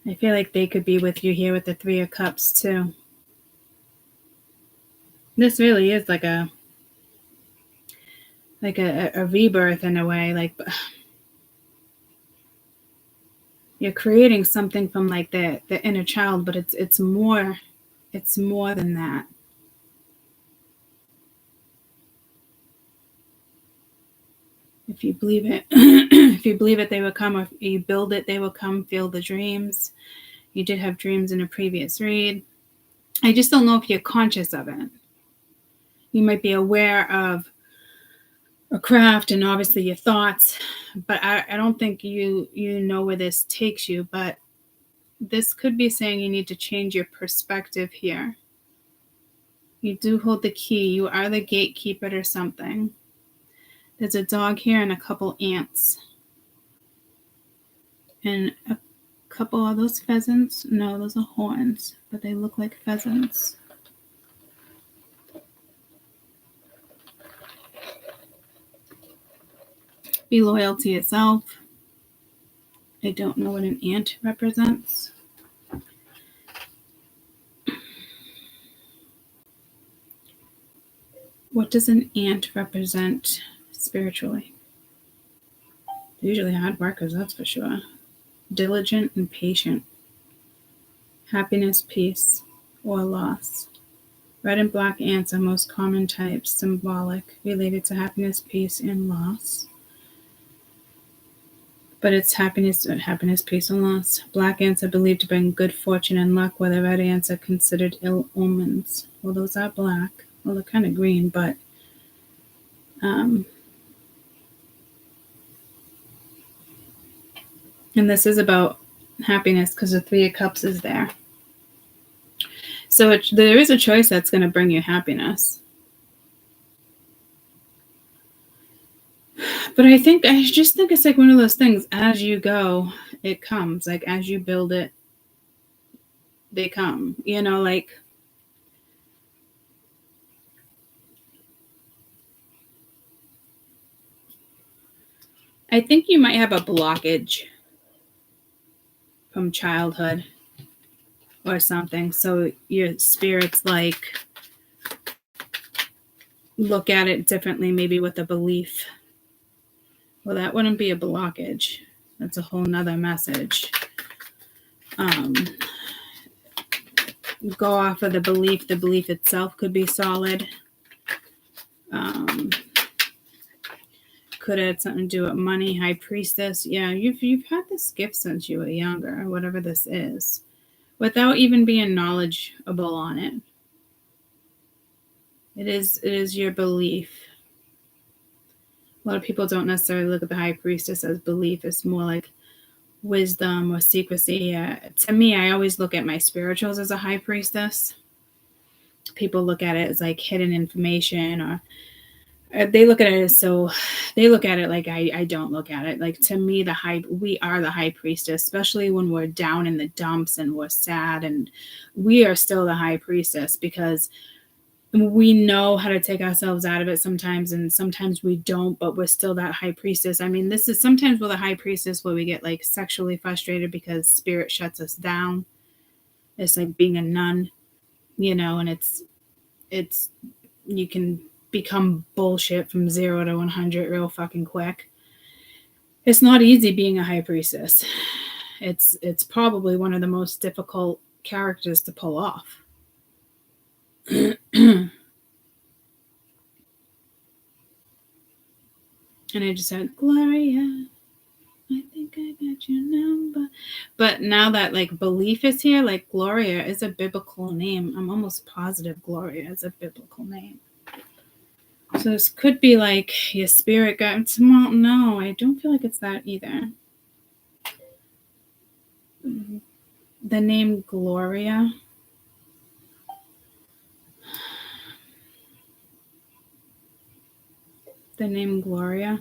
I feel like they could be with you here with the 3 of Cups too. This really is like a rebirth in a way. Like you're creating something from like the inner child, but it's more than that. If you believe it, if you believe it, they will come. Or if you build it, they will come. Feel the dreams. You did have dreams in a previous read. I just don't know if you're conscious of it. You might be aware of a craft and obviously your thoughts, but I don't think you know where this takes you. But this could be saying you need to change your perspective here. You do hold the key. You are the gatekeeper or something. There's a dog here and a couple ants. And a couple of those pheasants. No, those are horns, but they look like pheasants. Be loyal to yourself. I don't know what an ant represents. What does an ant represent spiritually? Usually hard workers, that's for sure. Diligent and patient. Happiness, peace, or loss. Red and black ants are most common types, symbolic, related to happiness, peace, and loss. But it's happiness, peace, and loss. Black ants are believed to bring good fortune and luck, while the red ants are considered ill omens. Well, those are black. Well, they're kind of green, but and this is about happiness because the 3 of Cups is there. So there is a choice that's going to bring you happiness. But I just think it's like one of those things. As you go, it comes. Like as you build it, they come. You know, like I think you might have a blockage from childhood or something. So your spirit's like look at it differently, maybe with a belief. Well, that wouldn't be a blockage. That's a whole nother message. Go off of the belief. The belief itself could be solid. Could have something to do with money. High Priestess. Yeah, you've had this gift since you were younger, or whatever this is, without even being knowledgeable on it. It is your belief. A lot of people don't necessarily look at the High Priestess as belief. It's more like wisdom or secrecy. To me, I always look at my spirituals as a High Priestess. People look at it as like hidden information, or they look at it like I don't look at it. Like to me, we are the High Priestess, especially when we're down in the dumps and we're sad, and we are still the High Priestess because we know how to take ourselves out of it sometimes, and sometimes we don't, but we're still that High Priestess. I mean, this is sometimes with a High Priestess where we get like sexually frustrated because spirit shuts us down. It's like being a nun, you know, and it's you can become bullshit from 0 to 100 real fucking quick. It's not easy being a High Priestess. It's probably one of the most difficult characters to pull off. And I just said, Gloria, I think I got your number. But now that like belief is here, like Gloria is a biblical name. I'm almost positive Gloria is a biblical name. So this could be like your spirit got, well, no, I don't feel like it's that either. The name Gloria. the name Gloria.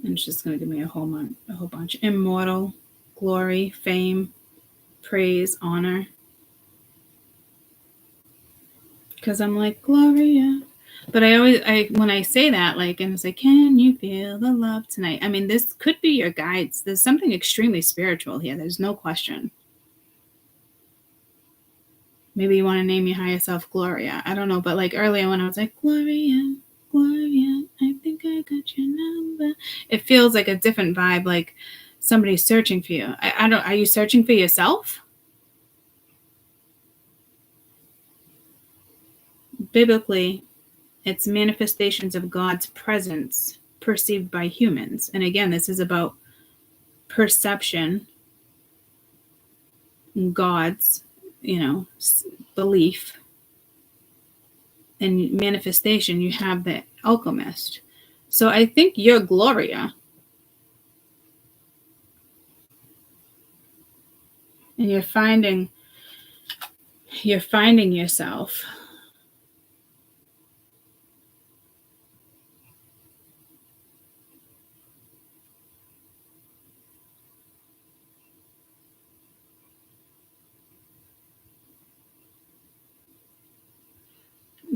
And it's just going to give me a whole bunch. Immortal, glory, fame, praise, honor. Because I'm like, Gloria. But when I say that, like, and it's like, can you feel the love tonight? I mean, this could be your guides. There's something extremely spiritual here. There's no question. Maybe you want to name your higher self Gloria. I don't know. But like earlier when I was like, Gloria, Gloria, I think I got your number. It feels like a different vibe. Like somebody's searching for you. I don't, are you searching for yourself? Biblically, it's manifestations of God's presence perceived by humans. And again, this is about perception, God's, belief. And manifestation, you have the alchemist. So I think you're Gloria. And you're finding yourself.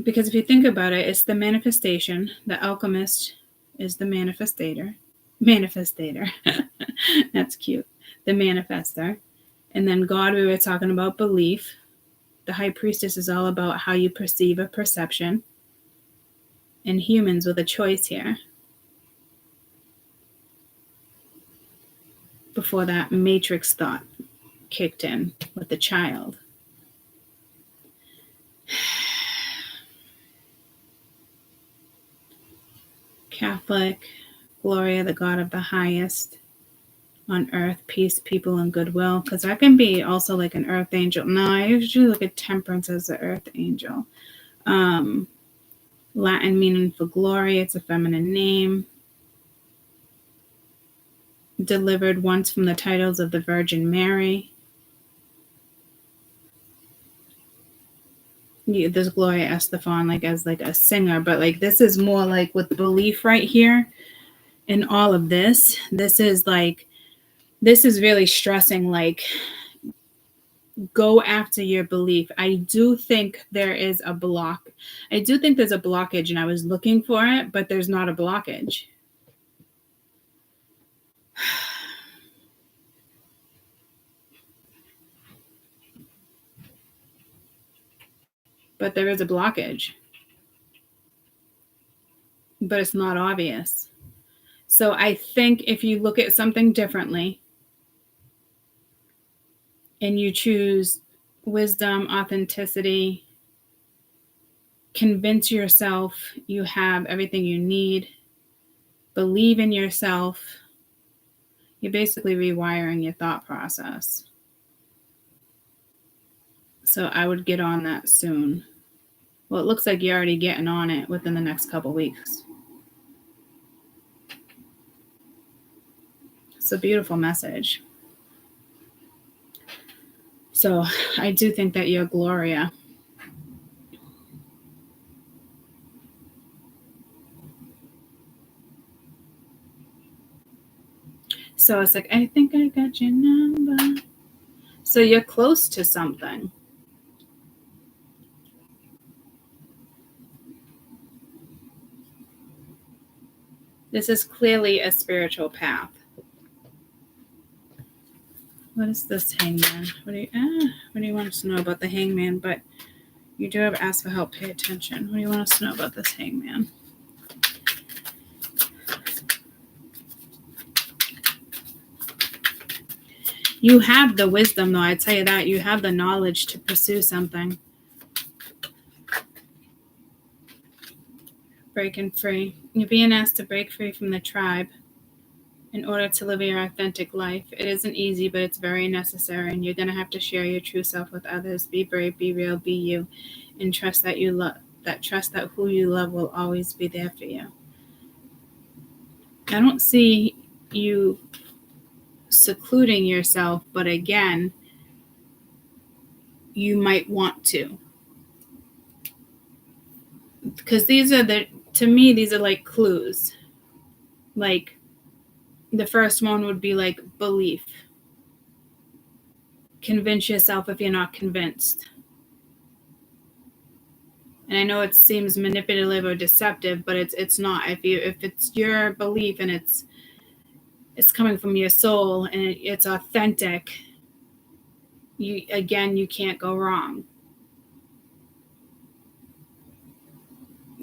Because if you think about it, it's the manifestation. The alchemist is the manifestator. That's cute. The manifester. And then God, we were talking about belief. The high priestess is all about how you perceive a perception. And humans with a choice here. Before that matrix thought kicked in with the child. Catholic, Gloria, the God of the highest, on earth, peace, people, and goodwill. Because that can be also like an earth angel. No, I usually look at temperance as the earth angel. Latin meaning for glory, it's a feminine name. Delivered once from the titles of the Virgin Mary. There's Gloria Estefan as a singer, but like this is more like with belief right here in all of this. This is really stressing, like, go after your belief. I do think there is a block. I do think there's a blockage, and I was looking for it, but there's not a blockage. But there is a blockage. But it's not obvious. So I think if you look at something differently and you choose wisdom, authenticity, convince yourself you have everything you need, believe in yourself, you're basically rewiring your thought process. So I would get on that soon. Well, it looks like you're already getting on it within the next couple weeks. It's a beautiful message. So I do think that you're Gloria. So it's like, I think I got your number. So you're close to something. This is clearly a spiritual path. What is this hangman? What do you want us to know about the hangman? But you do have asked for help. Pay attention. What do you want us to know about this hangman? You have the wisdom, though. I tell you that. You have the knowledge to pursue something. Breaking free. You're being asked to break free from the tribe in order to live your authentic life. It isn't easy, but it's very necessary, and you're going to have to share your true self with others. Be brave, be real, be you, and trust that who you love will always be there for you. I don't see you secluding yourself, but again, you might want to. because to me, these are like clues. Like the first one would be like belief. Convince yourself if you're not convinced. And I know it seems manipulative or deceptive, but it's not. If it's your belief and it's coming from your soul and it's authentic, you can't go wrong.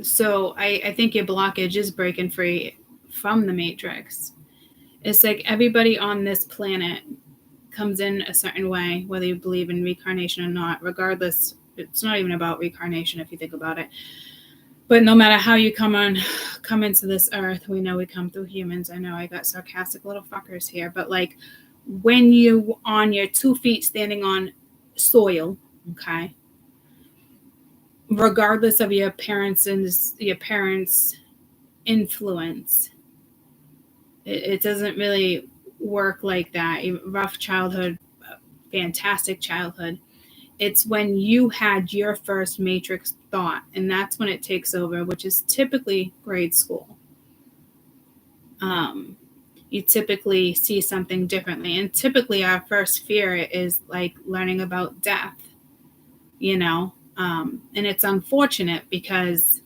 So I think your blockage is breaking free from the matrix. It's like everybody on this planet comes in a certain way, whether you believe in reincarnation or not. Regardless, it's not even about reincarnation if you think about it. But no matter how you come into this earth, we know we come through humans. I know I got sarcastic little fuckers here, but like when you on your 2 feet standing on soil, okay, regardless of your parents' influence, it doesn't really work like that. Rough childhood, fantastic childhood. It's when you had your first matrix thought, and that's when it takes over, which is typically grade school. You typically see something differently, and typically our first fear is like learning about death, and it's unfortunate because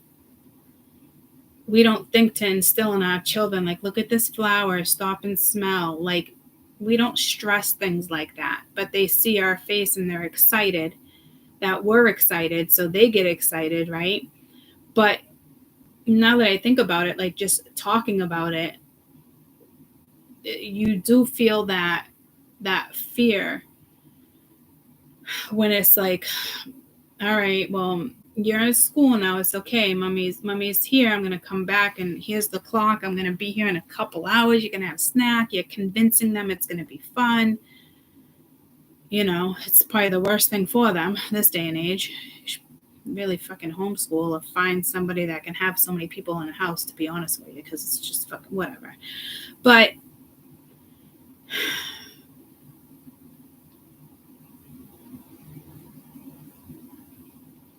we don't think to instill in our children, like, look at this flower, stop and smell. Like, we don't stress things like that, but they see our face and they're excited that we're excited, so they get excited, right? But now that I think about it, like just talking about it, you do feel that fear when it's like, all right, well, you're in school now, it's okay, mommy's here, I'm gonna come back and here's the clock, I'm gonna be here in a couple hours, you're gonna have a snack, you're convincing them it's gonna be fun. It's probably the worst thing for them this day and age. You should really fucking homeschool or find somebody that can have so many people in a house, to be honest with you, because it's just fucking whatever. But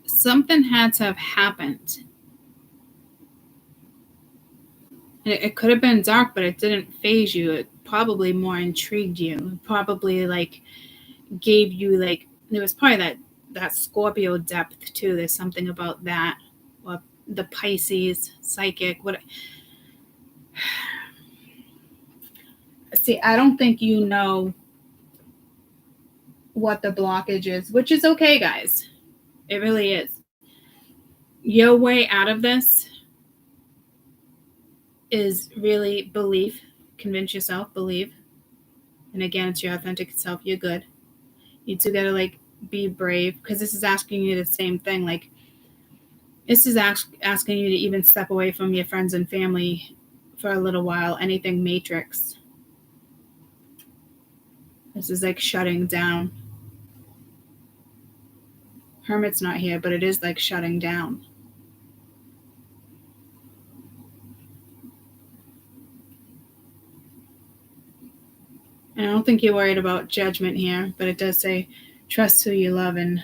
something had to have happened. It could have been dark, but it didn't faze you. It probably more intrigued you. It probably like gave you like, there was probably that Scorpio depth too. There's something about that. Or the Pisces, psychic. See, I don't think you know what the blockage is, which is okay, guys. It really is. Your way out of this is really belief. Convince yourself, believe. And again, it's your authentic self. You're good. You two gotta like be brave, because this is asking you the same thing. Like, this is asking you to even step away from your friends and family for a little while. Anything matrix. This is like shutting down. Hermit's not here, but it is like shutting down. And I don't think you're worried about judgment here, but it does say trust who you love and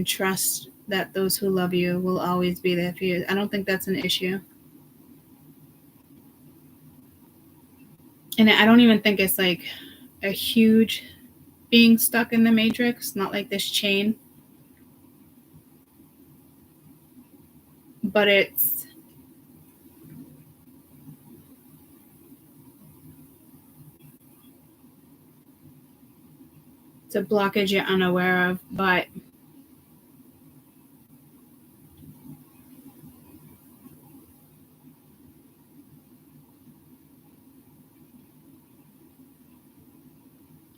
trust that those who love you will always be there for you. I don't think that's an issue. And I don't even think it's like a huge being stuck in the matrix, not like this chain. But it's a blockage you're unaware of, but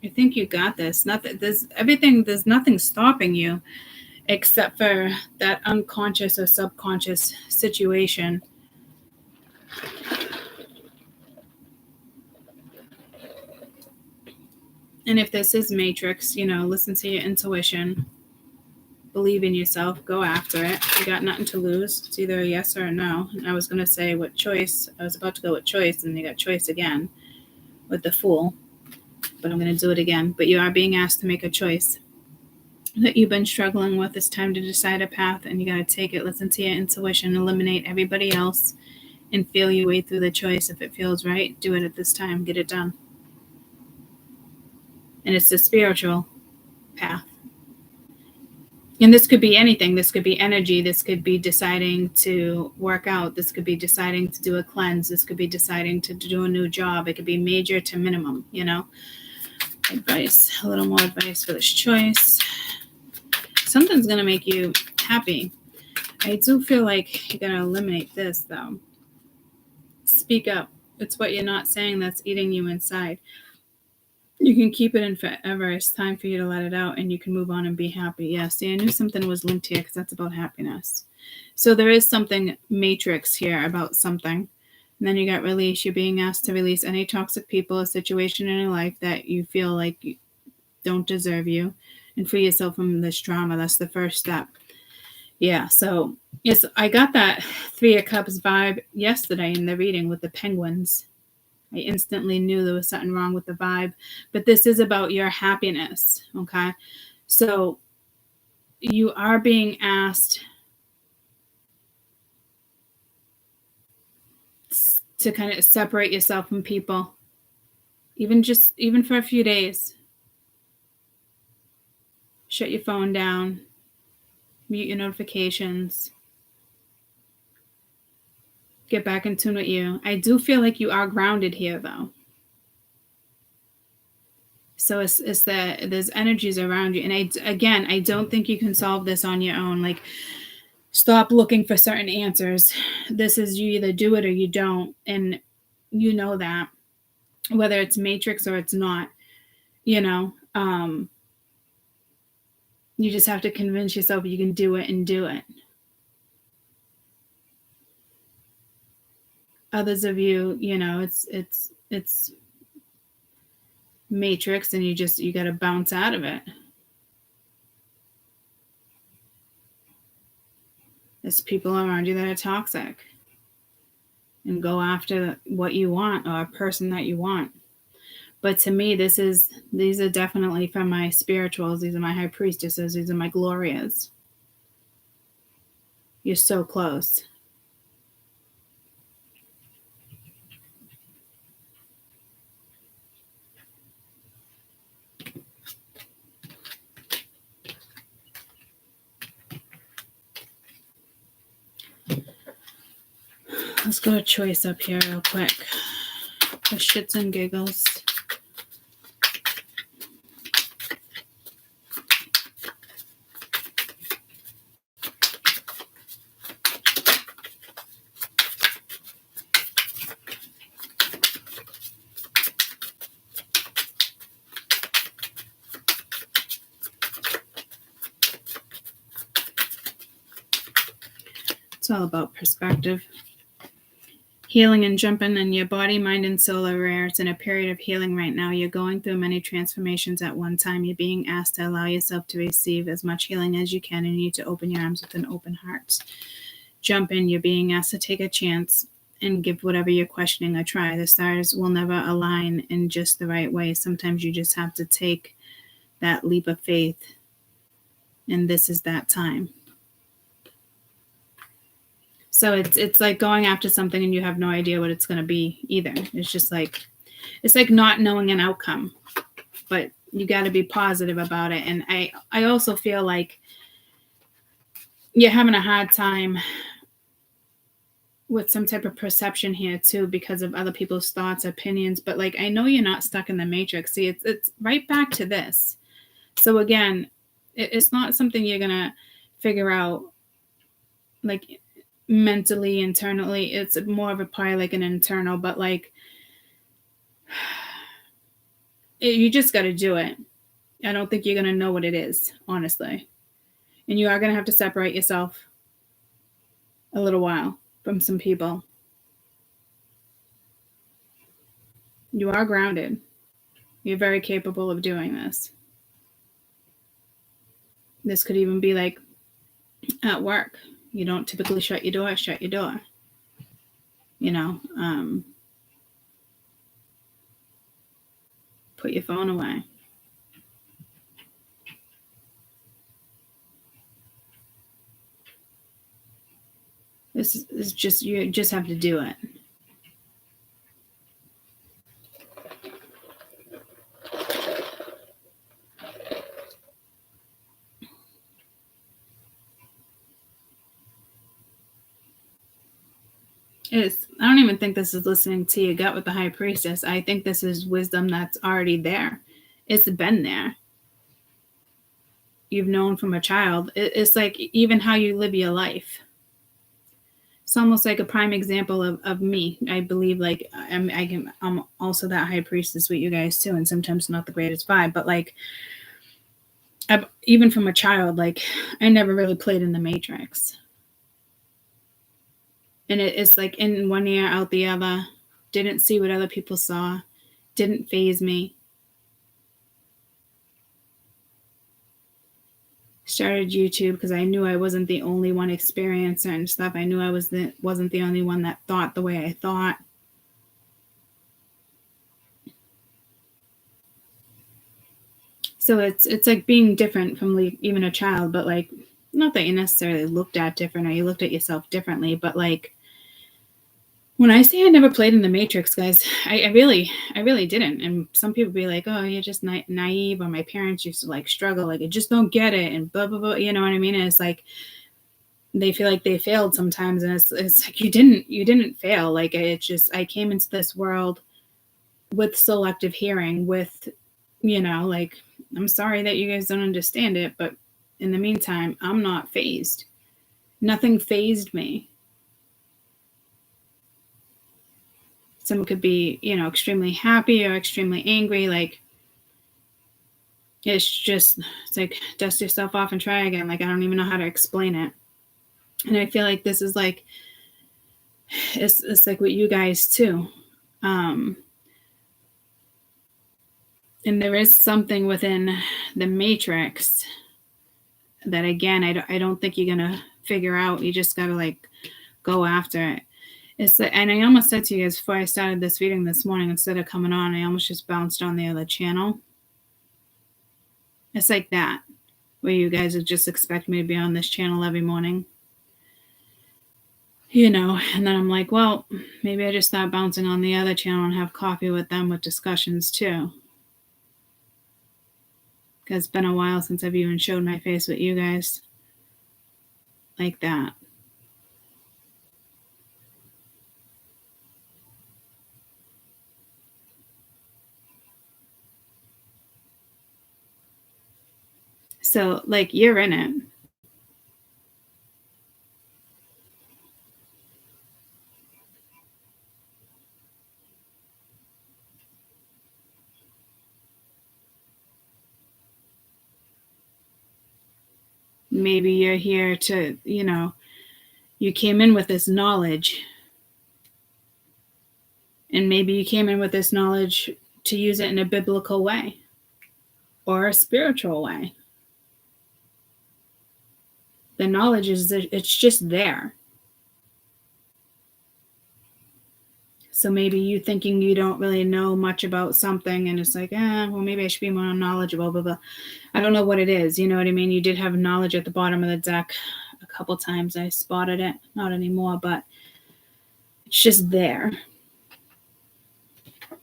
I think you got this. There's nothing stopping you except for that unconscious or subconscious situation. And if this is matrix, listen to your intuition, believe in yourself, go after it. You got nothing to lose. It's either a yes or a no. And I was going to say what choice. I was about to go with choice, and you got choice again with the Fool. But I'm going to do it again. But you are being asked to make a choice. that you've been struggling with. It's time to decide a path, and you got to take it. Listen to your intuition, eliminate everybody else, and feel your way through the choice. If it feels right, do it at this time. Get it done. And it's a spiritual path. And this could be anything. This could be energy. This could be deciding to work out. This could be deciding to do a cleanse. This could be deciding to do a new job. It could be major to minimum, you know. Advice, a little more advice for this choice. Something's going to make you happy. I do feel like you're going to eliminate this, though. Speak up. It's what you're not saying that's eating you inside. You can keep it in forever. It's time for you to let it out, and you can move on and be happy. Yeah, see, I knew something was linked here because that's about happiness. So there is something matrix here about something. And then you got release. You're being asked to release any toxic people or situation in your life that you feel like don't deserve you, and free yourself from this drama. That's the first step. Yeah, so yes, I got that 3 of Cups vibe yesterday in the reading with the penguins. I instantly knew there was something wrong with the vibe. But this is about your happiness, okay? So you are being asked to kind of separate yourself from people, even for a few days. Shut your phone down, mute your notifications, get back in tune with you. I do feel like you are grounded here, though. So it's that there's energies around you. And I don't think you can solve this on your own. Like, stop looking for certain answers. This is, you either do it or you don't. And you know that, whether it's matrix or it's not, you know, you just have to convince yourself you can do it and do it. Others of you, you know, it's matrix, and you got to bounce out of it. There's people around you that are toxic, and go after what you want or a person that you want. But to me, these are definitely from my spirituals. These are my high priestesses. These are my glorias. You're so close. Let's go to choice up here real quick. For shits and giggles. It's all about perspective. Healing and jumping in your body, mind, and soul are rare. It's in a period of healing right now. You're going through many transformations at one time. You're being asked to allow yourself to receive as much healing as you can, and you need to open your arms with an open heart. Jump in. You're being asked to take a chance and give whatever you're questioning a try. The stars will never align in just the right way. Sometimes you just have to take that leap of faith, and this is that time. So it's like going after something and you have no idea what it's going to be either. It's just like, it's like not knowing an outcome, but you got to be positive about it. And I also feel like you're having a hard time with some type of perception here too, because of other people's thoughts, opinions. But like, I know you're not stuck in the matrix. See, it's right back to this. So again, it's not something you're going to figure out like mentally, internally. It's more of a probably like an internal, but like you just got to do it. I don't think you're going to know what it is, honestly. And you are going to have to separate yourself a little while from some people. You are grounded. You're very capable of doing this. This could even be like at work. You don't typically shut your door. You know, put your phone away. This is just, you just have to do it. I don't even think this is listening to your gut with the High Priestess. I think this is wisdom that's already there. It's been there. You've known from a child. It's like even how you live your life. It's almost like a prime example of me. I believe like I'm also that High Priestess with you guys too, and sometimes not the greatest vibe, but like even from a child, like I never really played in the Matrix. And it's like in one ear, out the other. Didn't see what other people saw. Didn't faze me. Started YouTube because I knew I wasn't the only one experiencing certain stuff. I knew I wasn't the only one that thought the way I thought. So it's like being different from like even a child, but like not that you necessarily looked at different or you looked at yourself differently, but like when I say I never played in the Matrix, guys, I really didn't. And some people be like, oh, you're just naive, or my parents used to like struggle, like I just don't get it, and blah blah blah. You know what I mean? And it's like they feel like they failed sometimes, and it's like you didn't fail. Like it's just I came into this world with selective hearing, with like I'm sorry that you guys don't understand it, but in the meantime, I'm not fazed. Nothing fazed me. Someone could be, extremely happy or extremely angry. Like, it's like, dust yourself off and try again. Like, I don't even know how to explain it. And I feel like this is like, it's like with you guys too. And there is something within the Matrix that, again, I don't think you're going to figure out. You just got to like go after it. And I almost said to you guys before I started this reading this morning, instead of coming on, I almost just bounced on the other channel. It's like that, where you guys would just expect me to be on this channel every morning. And then I'm like, well, maybe I just start bouncing on the other channel and have coffee with them with discussions too. Because it's been a while since I've even showed my face with you guys like that. So, like, you're in it. Maybe you're here to, you came in with this knowledge. And maybe you came in with this knowledge to use it in a biblical way or a spiritual way. The knowledge it's just there. So maybe you thinking you don't really know much about something, and it's like, well, maybe I should be more knowledgeable, blah, blah. I don't know what it is. You know what I mean? You did have knowledge at the bottom of the deck a couple times. I spotted it. Not anymore, but it's just there.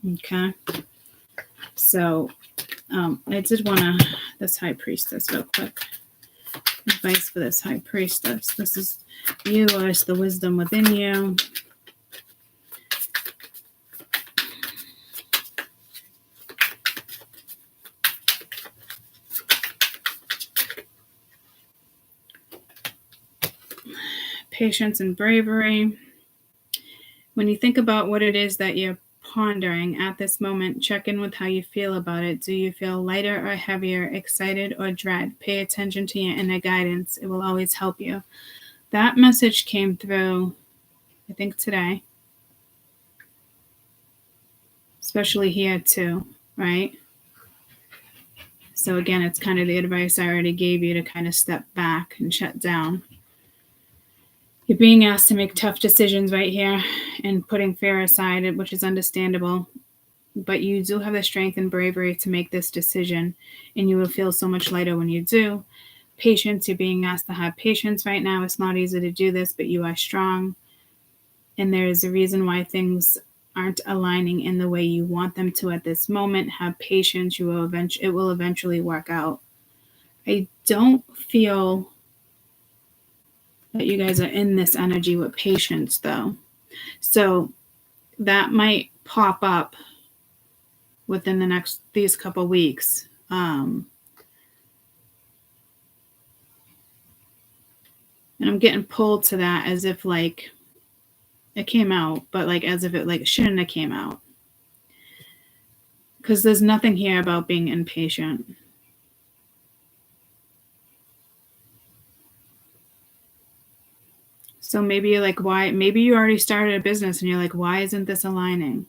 Okay. So I did want to, this High Priestess real quick. Advice for this High Priestess. This is you, or it's the wisdom within you. Patience and bravery. When you think about what it is that you're pondering at this moment, check in with how you feel about it. Do you feel lighter or heavier, excited or dread? Pay attention to your inner guidance. It will always help you. That message came through, I think, today. Especially here too, right? So again, it's kind of the advice I already gave you to kind of step back and shut down. You're being asked to make tough decisions right here and putting fear aside, which is understandable. But you do have the strength and bravery to make this decision, and you will feel so much lighter when you do. patience. You're being asked to have patience right now. It's not easy to do this, but you are strong. And there is a reason why things aren't aligning in the way you want them to at this moment. Have patience. It will eventually work out. I don't feel that you guys are in this energy with patience, though. So that might pop up within these couple weeks. And I'm getting pulled to that as if like it came out, but like as if it like shouldn't have came out. Because there's nothing here about being impatient. So maybe you're like, why? Maybe you already started a business and you're like, why isn't this aligning?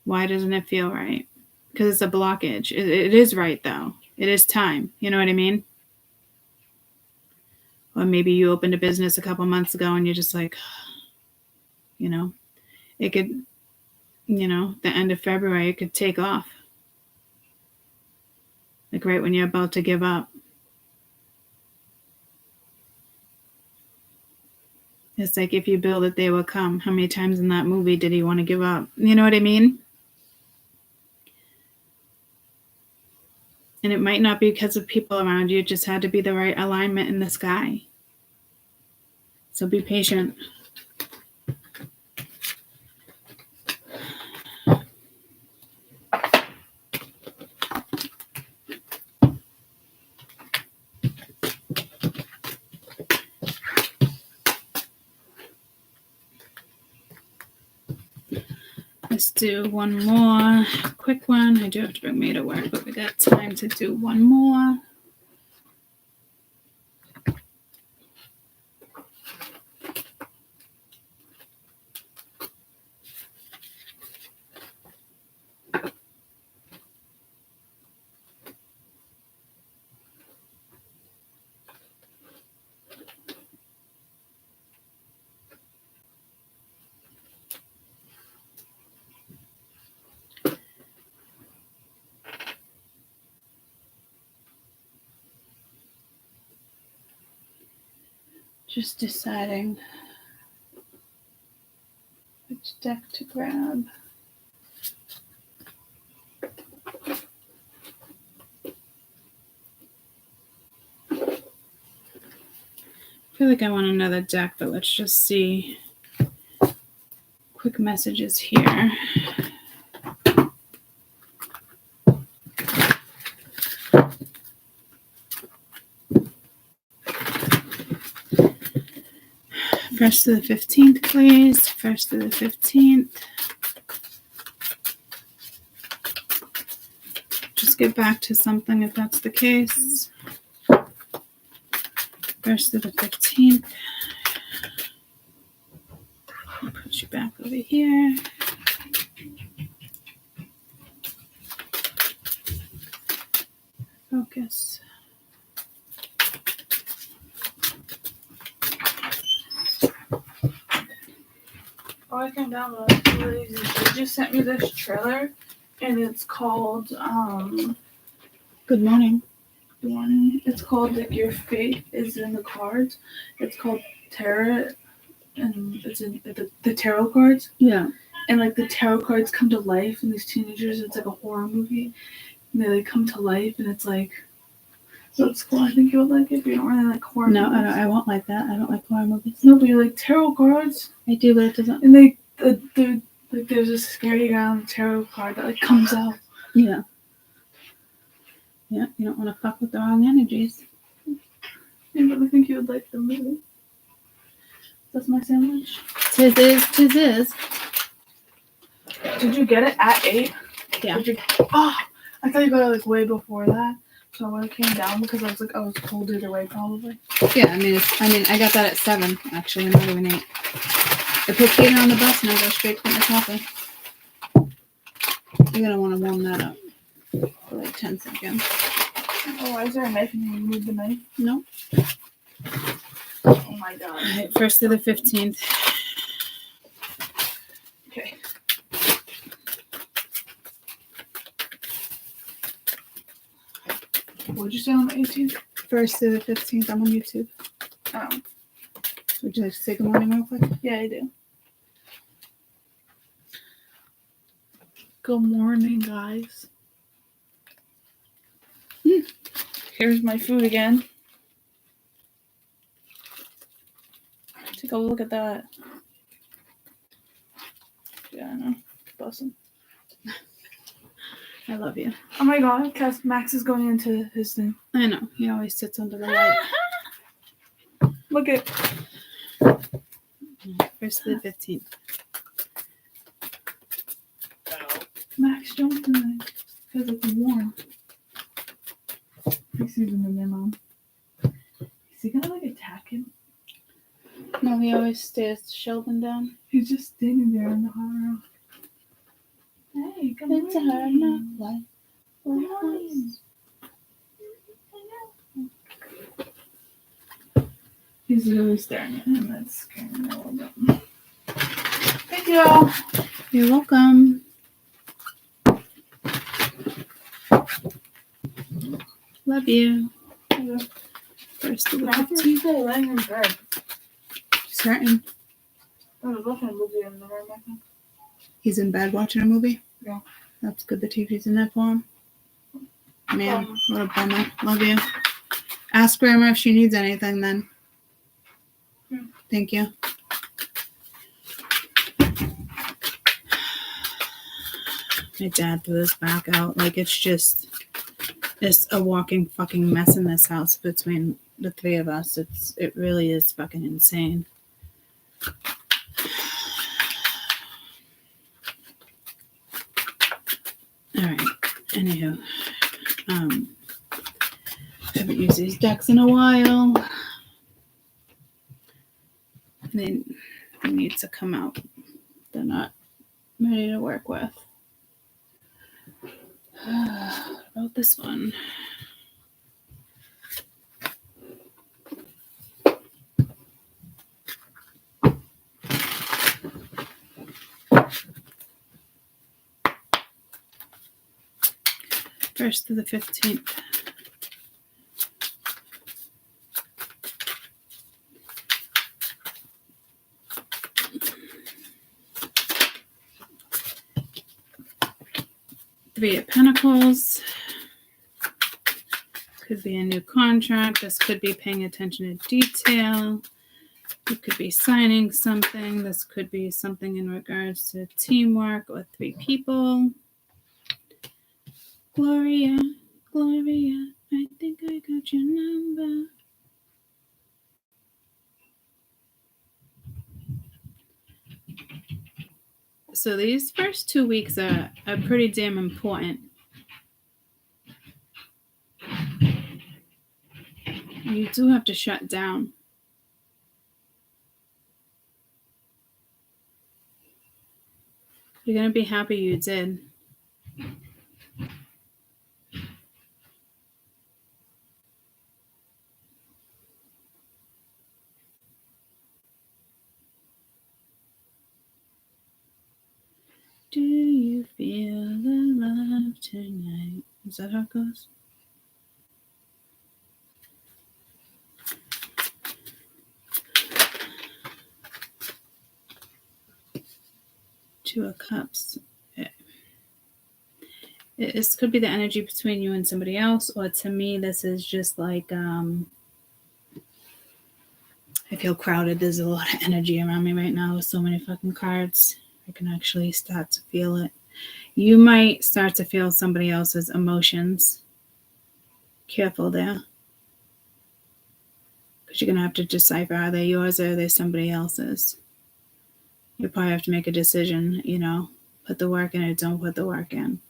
Why doesn't it feel right? Because it's a blockage. It is right, though. It is time. You know what I mean? Or maybe you opened a business a couple months ago and you're just like, you know, it could, you know, the end of February, it could take off. Like right when you're about to give up. It's like if you build it, they will come. How many times in that movie did he want to give up? You know what I mean? And it might not be because of people around you. It just had to be the right alignment in the sky. So be patient. Let's do one more quick one. I do have to bring May to work, but we got time to do one more. Just deciding which deck to grab. I feel like I want another deck, but let's just see. Quick messages here. First to the 15th, please. First to the 15th. Just get back to something if that's the case. First to the 15th. I'll put you back over here. Focus. Oh, I came down with lazy. They just sent me this trailer, and it's called Good morning. Good morning. It's called like Your Fate is in the Cards. It's called Tarot, and it's in the tarot cards. Yeah. And like the tarot cards come to life, and these teenagers. It's like a horror movie, and they like come to life, and it's like. So it's cool. I think you would like it if you don't really like horror movies. No, I won't like that. I don't like horror movies. No, but you like tarot cards. I do, but it doesn't. And like there's a scary guy on the tarot card that like comes out. Yeah. Yeah, you don't want to fuck with the wrong energies. Yeah, but I think you would like the movie. That's my sandwich. Tis is. Did you get it at 8? Yeah. I thought you got it like way before that. So when it came down, because I was told either way, probably. Yeah, I mean, I got that at 7, actually, not even 8. I put Peter on the bus, and I go straight to my coffee. You're going to want to warm that up for like 10 seconds. Oh, why is there a knife? And you remove the knife? No. Oh, my God. All right, first to the 15th. Okay. What'd you say on the 18th? 1st to the 15th. I'm on YouTube. Oh. Would you like to say good morning real quick? Yeah, I do. Good morning, guys. Here's my food again. Take a look at that. Yeah, I know. Bussin'. I love you. Oh my god, Max is going into his thing. I know. He always sits under the light. Look at 1st to the 15th. Max jumped in there because it's warm. He sees him in there, Mom. Is he gonna like attack him? No, he always stares Sheldon down. He's just standing there in the hot rock. Hey, come on. It's a hard enough life. He's really staring at him. That's scaring me a little bit. Thank you. You're welcome. Love you. 1st to the 15th. laying in bed. Certain. I was watching a movie in the room back then. He's in bed watching a movie? Yeah. That's good the TV's in there for him. Man, what a bummer. Love you. Ask Grandma if she needs anything then. Thank you. My dad threw this back out. Like, it's a walking fucking mess in this house between the three of us. It really is fucking insane. All right. Anywho, haven't used these decks in a while. They need to come out. They're not ready to work with. What about this one? First to the 15th. Three of Pentacles. Could be a new contract. This could be paying attention to detail. You could be signing something. This could be something in regards to teamwork or three people. Gloria, Gloria, I think I got your number. So these first 2 weeks are pretty damn important. You do have to shut down. You're going to be happy you did. Do you feel the love tonight? Is that how it goes? Two of Cups. This could be the energy between you and somebody else, or to me, this is just like, I feel crowded. There's a lot of energy around me right now with so many fucking cards. I can actually start to feel it. You might start to feel somebody else's emotions. Careful there. Because you're going to have to decipher, are they yours or are they somebody else's? You probably have to make a decision, put the work in or don't put the work in.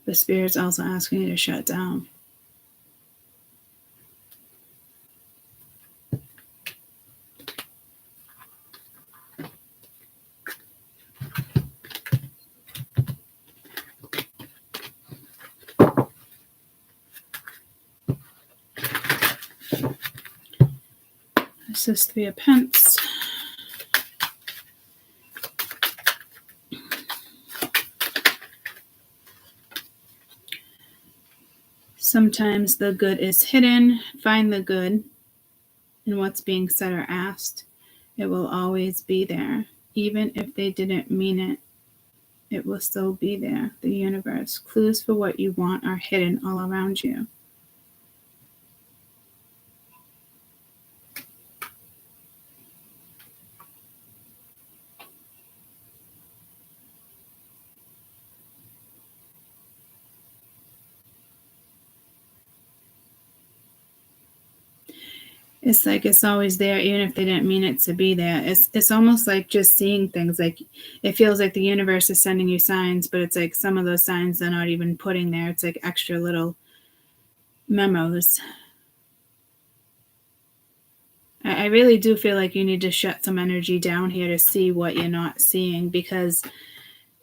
The Spirit's also asking you to shut down. This is Three of Pence. Sometimes the good is hidden. Find the good in what's being said or asked. It will always be there. Even if they didn't mean it, it will still be there. The universe. Clues for what you want are hidden all around you. It's like it's always there, even if they didn't mean it to be there. It's almost like just seeing things. Like it feels like the universe is sending you signs, but it's like some of those signs they're not even putting there. It's like extra little memos. I really do feel like you need to shut some energy down here to see what you're not seeing, because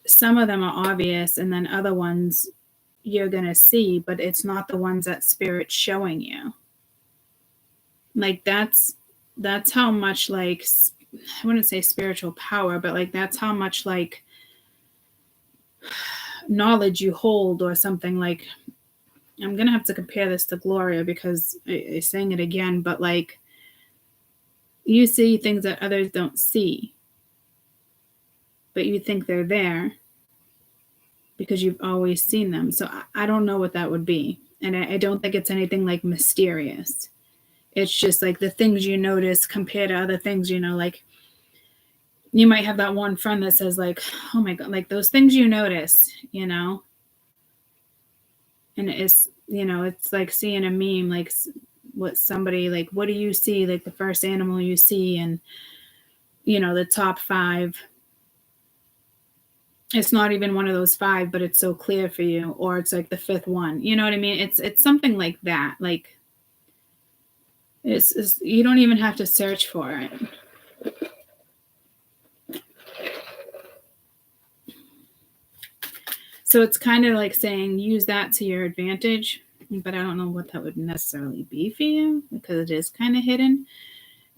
some of them are obvious and then other ones you're going to see, but it's not the ones that Spirit's showing you. Like that's how much, like, I wouldn't say spiritual power, but like that's how much like knowledge you hold or something. Like I'm gonna have to compare this to Gloria because I'm saying it again, but like you see things that others don't see, but you think they're there because you've always seen them. So I don't know what that would be, and I don't think it's anything like mysterious. It's just like the things you notice compared to other things, you know, like you might have that one friend that says like, oh my God, like those things you notice, you know, and it's, you know, it's like seeing a meme, like what somebody, like, what do you see? Like the first animal you see and, you know, the top 5. It's not even one of those 5, but it's so clear for you. Or it's like the 5th one, you know what I mean? It's something like that. Like, it's you don't even have to search for it. So it's kind of like saying use that to your advantage, but I don't know what that would necessarily be for you because it is kind of hidden,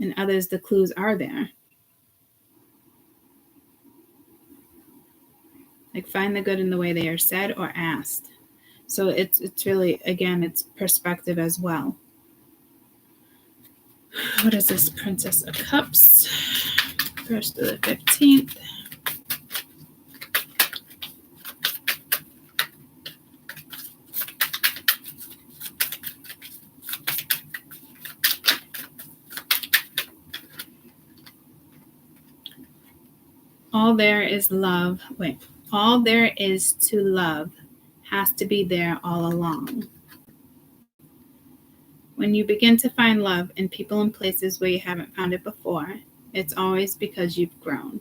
and others the clues are there. Like find the good in the way they are said or asked. So it's really, again, it's perspective as well. What is this? Princess of Cups. 1st to the 15th. All there is love. Wait. All there is to love has to be there all along. When you begin to find love in people and places where you haven't found it before, it's always because you've grown.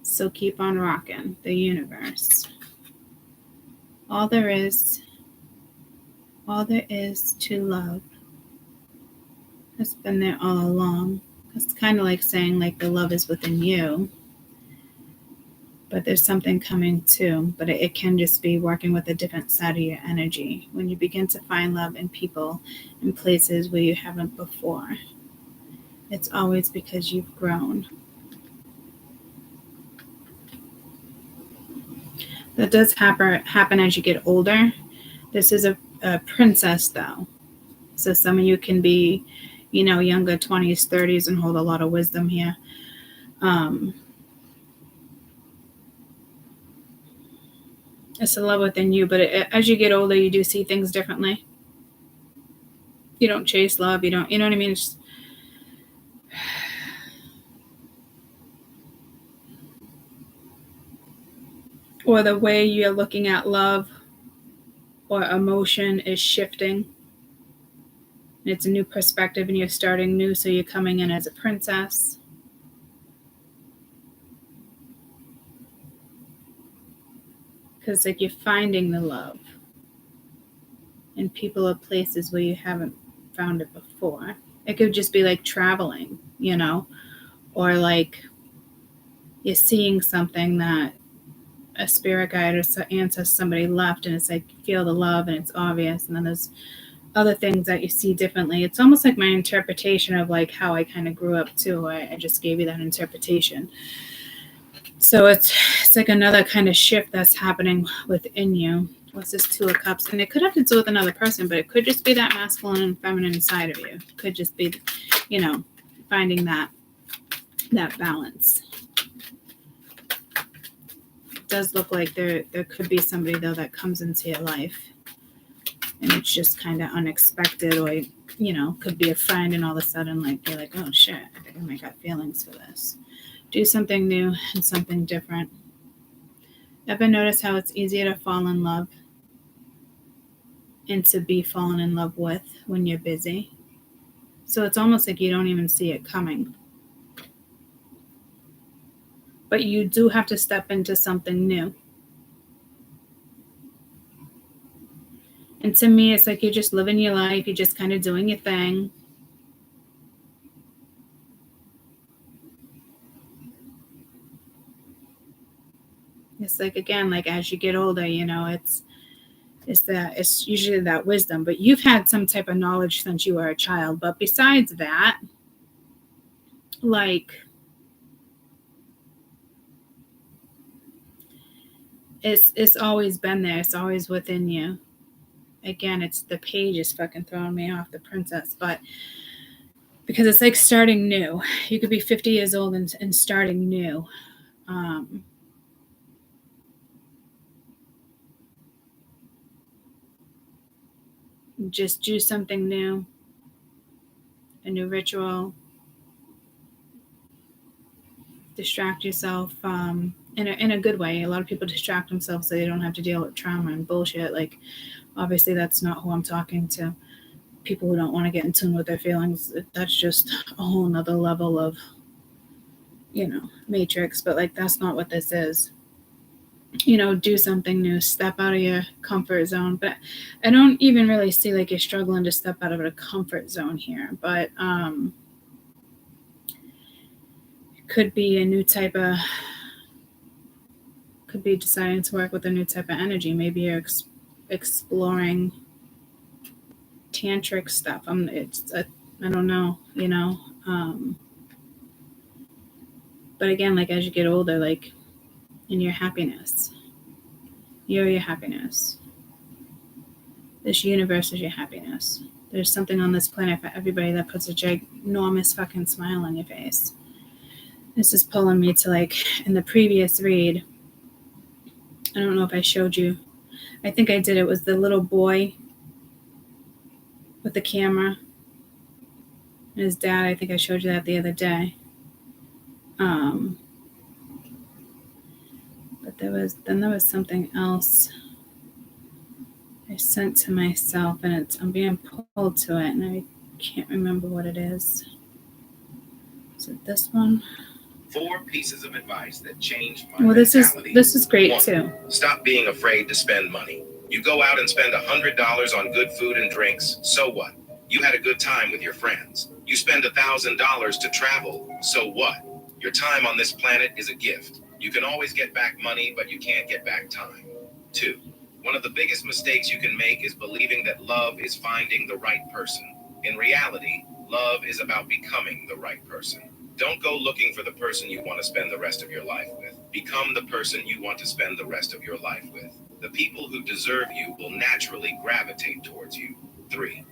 So keep on rocking, the universe. All there is to love has been there all along. It's kind of like saying like the love is within you, but there's something coming too. But it can just be working with a different side of your energy. When you begin to find love in people and places where you haven't before, it's always because you've grown. That does happen as you get older. This is a princess though. So some of you can be, you know, younger, 20s, 30s, and hold a lot of wisdom here. It's a love within you, but as you get older, you do see things differently. You don't chase love. You don't, you know what I mean? It's, or the way you're looking at love or emotion is shifting. It's a new perspective and you're starting new, so you're coming in as a princess. Because like you're finding the love in people or places where you haven't found it before. It could just be like traveling, you know, or like you're seeing something that a spirit guide or ancestor, somebody left, and it's like you feel the love and it's obvious. And then there's other things that you see differently. It's almost like my interpretation of like how I kind of grew up too. I just gave you that interpretation. So it's like another kind of shift that's happening within you, what's this Two of Cups? And it could have to do with another person, but it could just be that masculine and feminine side of you. It could just be, you know, finding that balance. It does look like there could be somebody though that comes into your life and it's just kind of unexpected, or, you know, could be a friend and all of a sudden like you're like, oh shit, I think I might got feelings for this. Do something new and something different. Ever notice how it's easier to fall in love and to be fallen in love with when you're busy? So it's almost like you don't even see it coming. But you do have to step into something new. And to me, it's like you're just living your life. You're just kind of doing your thing. It's like, again, like as you get older, you know, it's usually that wisdom. But you've had some type of knowledge since you were a child. But besides that, like, it's always been there. It's always within you. Again, it's the page is fucking throwing me off, the princess. But because it's like starting new. You could be 50 years old and starting new. Just do something new, a new ritual. Distract yourself in a good way. A lot of people distract themselves so they don't have to deal with trauma and bullshit. Like, obviously, that's not who I'm talking to. People who don't want to get in tune with their feelings, that's just a whole nother level of, you know, matrix. But like, that's not what this is. You know, do something new, step out of your comfort zone. But I don't even really see like you're struggling to step out of a comfort zone here. But it could be a new type of, could be deciding to work with a new type of energy. Maybe you're exploring tantric stuff. I don't know, you know. But again, like as you get older, like in your happiness, you're your happiness. This universe is your happiness. There's something on this planet for everybody that puts a ginormous fucking smile on your face. This is pulling me to like in the previous read. I don't know if I showed you. I think I did. It was the little boy with the camera. And his dad, I think I showed you that the other day. But there was something else I sent to myself, and I'm being pulled to it, and I can't remember what it is. Is it this one? 4 pieces of advice that changed my mentality. This is great 1, too. Stop being afraid to spend money. You go out and spend $100 on good food and drinks, so what? You had a good time with your friends. You spend $1,000 to travel, so what? Your time on this planet is a gift. You can always get back money, but you can't get back time. 2, one of the biggest mistakes you can make is believing that love is finding the right person. In reality, love is about becoming the right person. Don't go looking for the person you want to spend the rest of your life with. Become the person you want to spend the rest of your life with. The people who deserve you will naturally gravitate towards you. 3,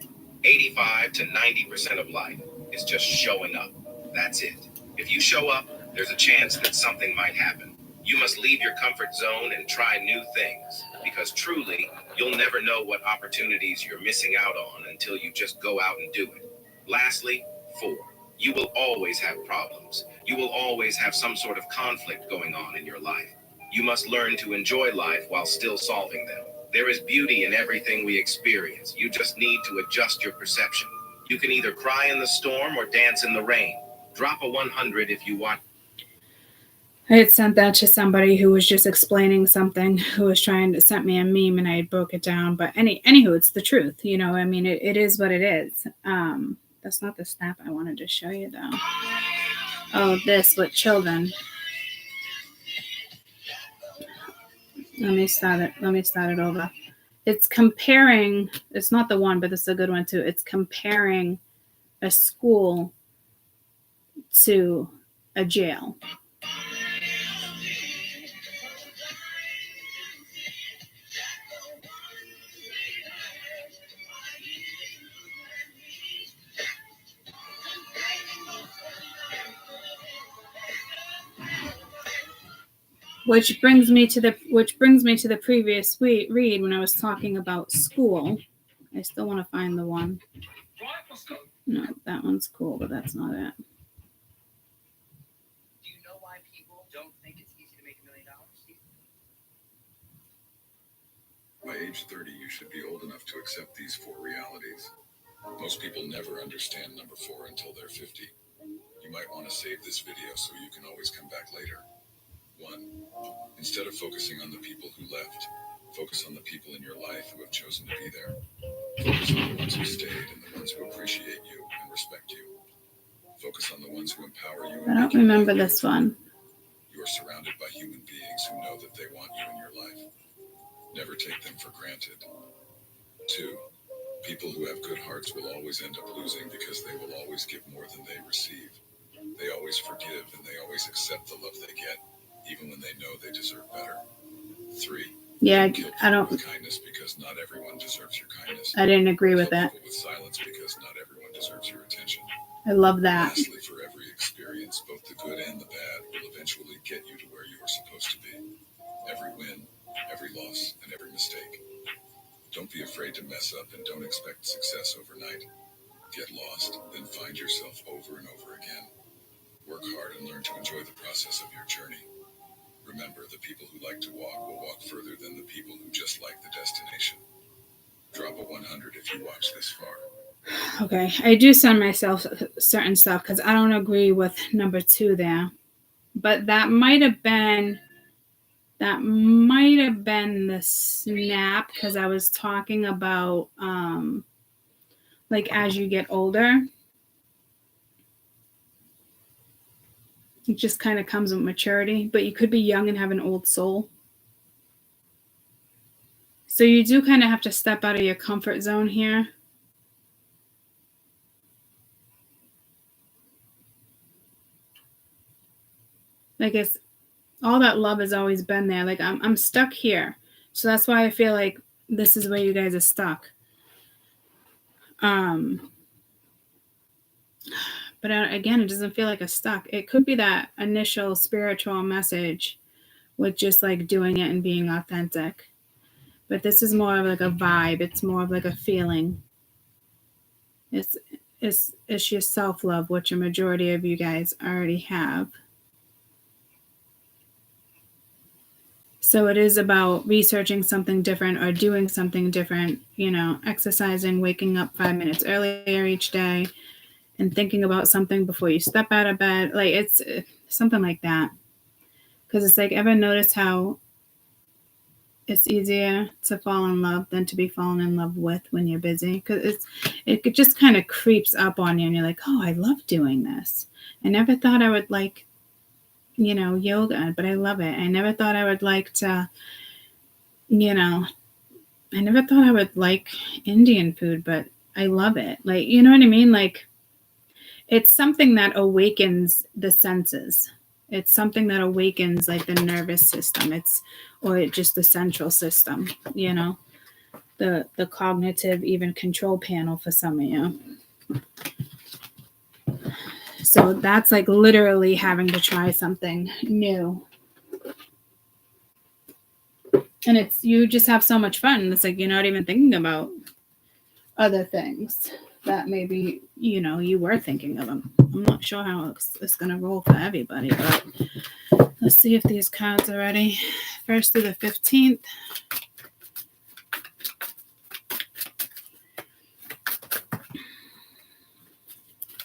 85 to 90% of life is just showing up. That's it. If you show up, there's a chance that something might happen. You must leave your comfort zone and try new things, because truly, you'll never know what opportunities you're missing out on until you just go out and do it. Lastly, 4, you will always have problems. You will always have some sort of conflict going on in your life. You must learn to enjoy life while still solving them. There is beauty in everything we experience. You just need to adjust your perception. You can either cry in the storm or dance in the rain. Drop a 100 if you want. I had sent that to somebody who was just explaining something, who was trying to send me a meme, and I broke it down. But anywho, it's the truth. You know, I mean, it is what it is. That's not the snap I wanted to show you, though. Oh, this with children. Let me start it over. It's comparing. It's not the one, but it's a good one too. It's comparing a school to a jail. Which brings me to the previous read when I was talking about school. I still want to find the one. No, that one's cool, but that's not it. Do you know why people don't think it's easy to make $1 million? By age 30, you should be old enough to accept these 4 realities. Most people never understand number 4 until they're 50. You might want to save this video so you can always come back later. 1. Instead of focusing on the people who left, focus on the people in your life who have chosen to be there. Focus on the ones who stayed and the ones who appreciate you and respect you. Focus on the ones who empower you. I don't remember this one. You are surrounded by human beings who know that they want you in your life. Never take them for granted. 2. People who have good hearts will always end up losing because they will always give more than they receive. They always forgive and they always accept the love they get, even when they know they deserve better. 3. Yeah, I don't. With kindness because not everyone deserves your kindness. I didn't agree with that. With silence because not everyone deserves your attention. I love that. Lastly, for every experience, both the good and the bad will eventually get you to where you are supposed to be. Every win, every loss, and every mistake. Don't be afraid to mess up and don't expect success overnight. Get lost, then find yourself over and over again. Work hard and learn to enjoy the process of your journey. Remember, the people who like to walk will walk further than the people who just like the destination. Drop a 100 if you watch this far. Okay, I do send myself certain stuff because I don't agree with number 2 there. But that might have been the snap because I was talking about like as you get older, it just kind of comes with maturity, but you could be young and have an old soul. So you do kind of have to step out of your comfort zone here. Like it's all that love has always been there. Like I'm stuck here. So that's why I feel like this is where you guys are stuck. But again, it doesn't feel like a stuck. It could be that initial spiritual message with just like doing it and being authentic. But this is more of like a vibe. It's more of like a feeling. It's your self-love, which a majority of you guys already have. So it is about researching something different or doing something different, exercising, waking up 5 minutes earlier each day and thinking about something before you step out of bed. Like it's something like that. Because it's like, ever notice how it's easier to fall in love than to be fallen in love with when you're busy? Because it just kind of creeps up on you and you're like, oh, I love doing this. I never thought I would like yoga, but I love it. I never thought I would like to, I never thought I would like Indian food, but I love it. Like, you know what I mean? Like, it's something that awakens the senses. It's something that awakens like the nervous system. Or just the central system, the cognitive, even control panel for some of you. So that's like literally having to try something new. And you just have so much fun. It's like you're not even thinking about other things that maybe, you were thinking of them. I'm not sure how it's going to roll for everybody, but let's see if these cards are ready. 1st through the 15th.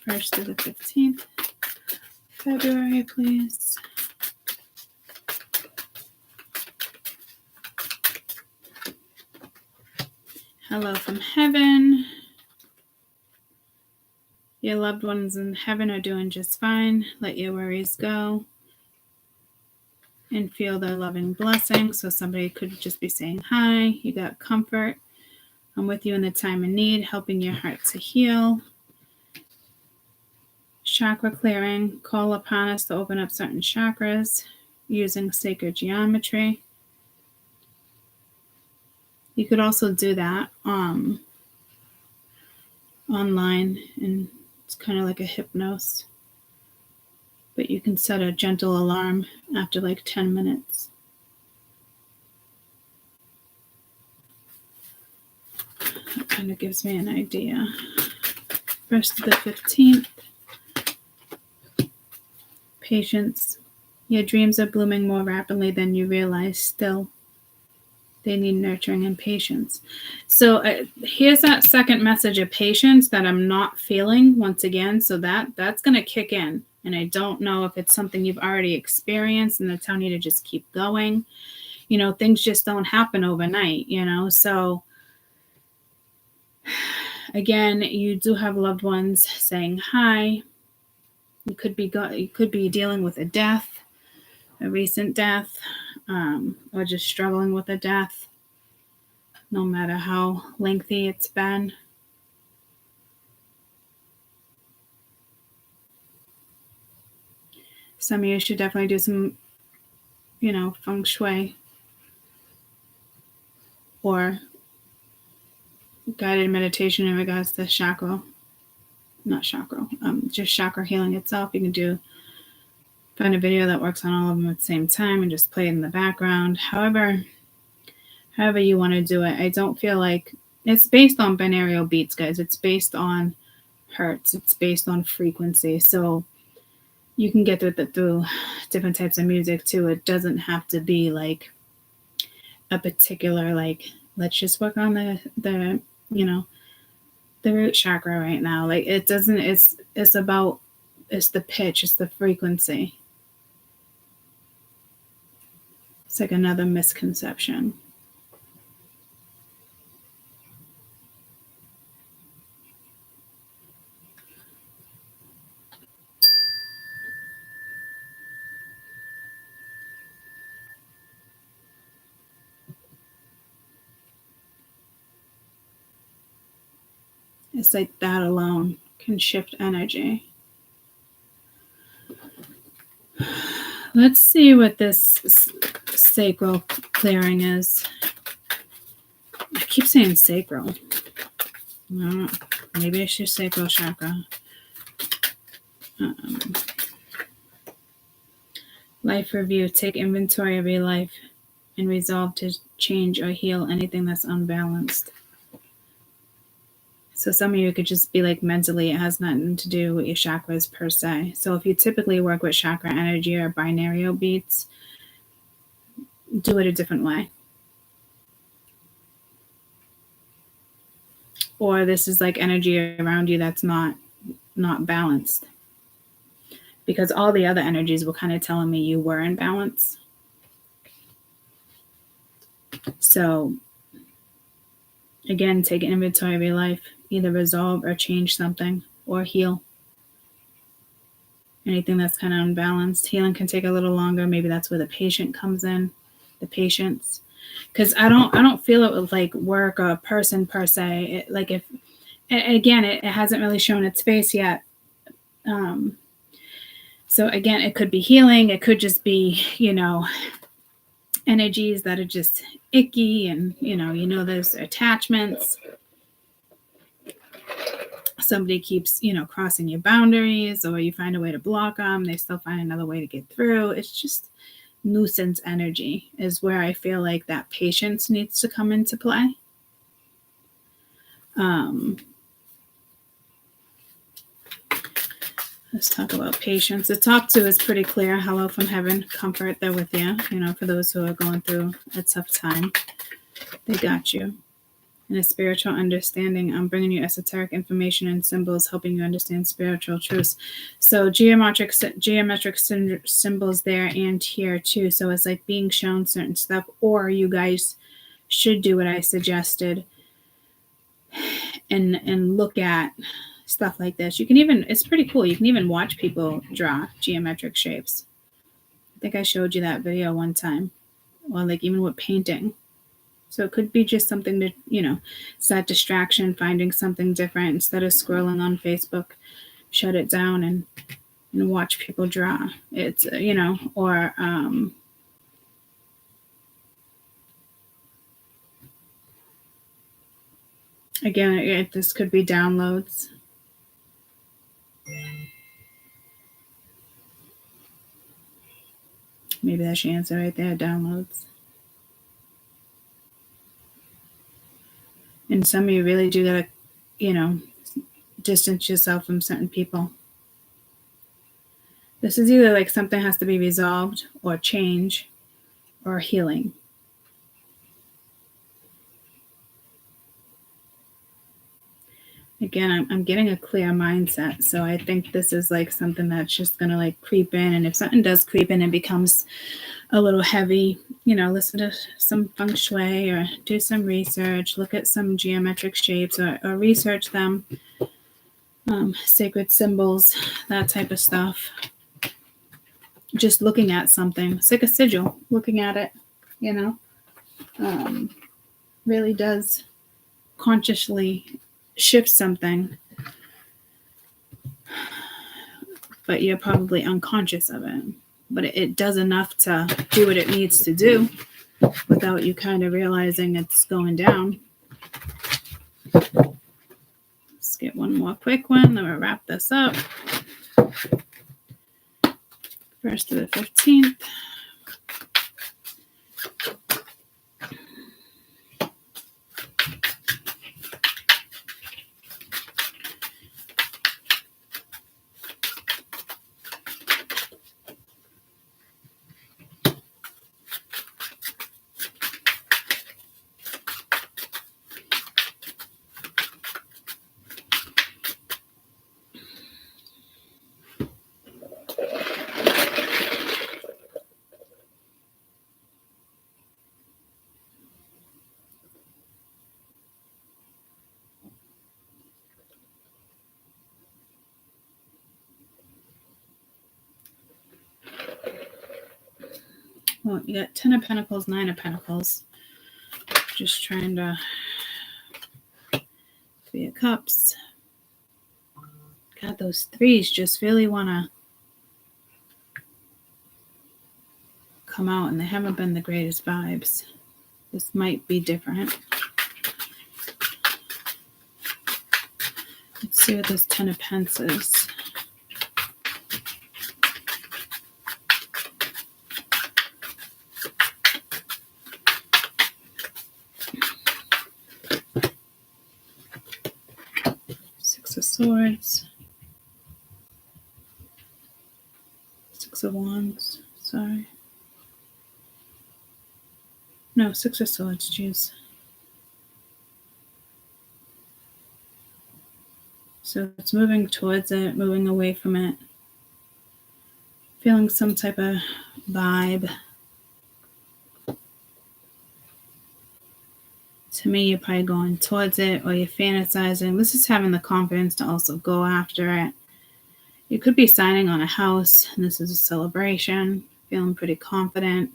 First through the 15th. February, please. Hello from heaven. Your loved ones in heaven are doing just fine. Let your worries go and feel their loving blessing. So somebody could just be saying hi. You got comfort. I'm with you in the time of need, helping your heart to heal. Chakra clearing. Call upon us to open up certain chakras using sacred geometry. You could also do that online, and it's kind of like a hypnosis. but you can set a gentle alarm after like 10 minutes. That kind of gives me an idea. First to the 15th. Patience. Your dreams are blooming more rapidly than you realize. Still, they need nurturing and patience. So here's that second message of patience that I'm not feeling once again. So that's going to kick in. And I don't know if it's something you've already experienced and they're telling you to just keep going. You know, things just don't happen overnight, you know. So again, you do have loved ones saying hi. You could be dealing with a death, a recent death, or just struggling with a death, no matter how lengthy it's been. Some of you should definitely do some, you know, feng shui or guided meditation in regards to just chakra healing itself. You can find a video that works on all of them at the same time and just play it in the background. However you want to do it. I don't feel like it's based on binaural beats, guys. It's based on hertz. It's based on frequency. So you can get through different types of music too. It doesn't have to be like a particular, like, let's just work on the you know, the root chakra right now. Like, it doesn't, it's the pitch, it's the frequency. It's like another misconception. It's like that alone can shift energy. Let's see what this sacral clearing is. I keep saying sacral. Maybe it's your sacral chakra. Life review. Take inventory of your life and resolve to change or heal anything that's unbalanced. So some of you could just be like mentally, it has nothing to do with your chakras per se. So if you typically work with chakra energy or binaural beats, do it a different way. Or this is like energy around you that's not balanced. Because all the other energies were kind of telling me you were in balance. So again, take an inventory of your life. Either resolve or change something or heal. Anything that's kind of unbalanced. Healing can take a little longer. Maybe that's where the patient comes in. The patience. Because I don't feel it with like work or a person per se. It hasn't really shown its face yet. So again, it could be healing. It could just be, you know, energies that are just icky and, you know, there's attachments. Somebody keeps, you know, crossing your boundaries, or you find a way to block them. They still find another way to get through. It's just nuisance energy is where I feel like that patience needs to come into play. Let's talk about patience. The top two is pretty clear. Hello from heaven, comfort, they're with you. You know, for those who are going through a tough time, they got you. And a spiritual understanding. I'm bringing you esoteric information and symbols, helping you understand spiritual truths. So geometric symbols there and here too. So it's like being shown certain stuff, or you guys should do what I suggested and look at stuff like this. You can even, it's pretty cool. You can even watch people draw geometric shapes. I think I showed you that video one time. Or like even with painting. So it could be just something to, you know, it's that distraction, finding something different instead of scrolling on Facebook, shut it down and watch people draw. It's, you know, or, again, this could be downloads. Maybe that's your answer right there, downloads. And some of you really do gotta, distance yourself from certain people. This is either like something has to be resolved or change or healing. Again, I'm getting a clear mindset. So I think this is like something that's just going to like creep in. And if something does creep in and becomes a little heavy, listen to some feng shui or do some research, look at some geometric shapes or research them, sacred symbols, that type of stuff. Just looking at something, it's like a sigil, looking at it, really does consciously shift something, but you're probably unconscious of it. But it does enough to do what it needs to do without you kind of realizing it's going down. Let's get one more quick one, then we'll wrap this up. 1st to the 15th. Well, you got 10 of Pentacles, 9 of Pentacles. Just trying to... 3 of Cups. God, those threes just really want to come out, and they haven't been the greatest vibes. This might be different. Let's see what this 10 of Pence is. Swords, 6 of Wands, sorry. No, 6 of Swords, jeez. So it's moving towards it, moving away from it. Feeling some type of vibe. To me, you're probably going towards it or you're fantasizing. This is having the confidence to also go after it. You could be signing on a house, and this is a celebration. Feeling pretty confident.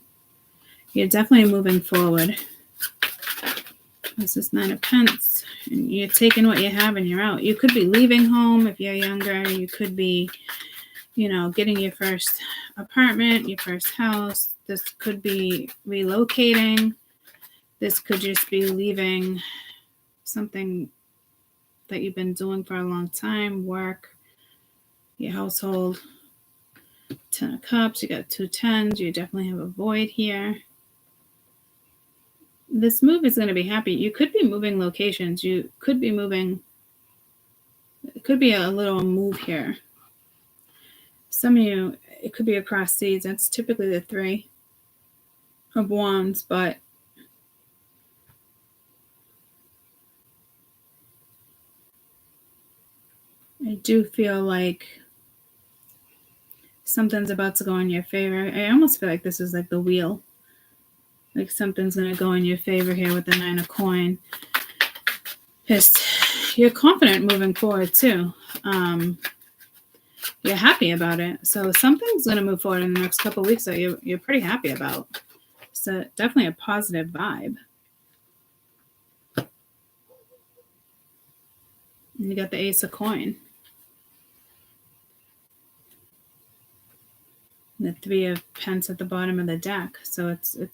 You're definitely moving forward. This is 9 of Pence. And you're taking what you have and you're out. You could be leaving home if you're younger. You could be, getting your first apartment, your first house. This could be relocating. This could just be leaving something that you've been doing for a long time, work, your household. 10 of Cups, you got 2 10s. You definitely have a void here. This move is going to be happy. You could be moving locations. You could be moving. It could be a little move here. Some of you, it could be across seas. That's typically the 3 of Wands, but I do feel like something's about to go in your favor. I almost feel like this is like the wheel. Like something's going to go in your favor here with the 9 of Coin. You're confident moving forward too. You're happy about it. So something's going to move forward in the next couple of weeks that you're pretty happy about. So definitely a positive vibe. And you got the Ace of Coin. The 3 of Pence at the bottom of the deck. So it's a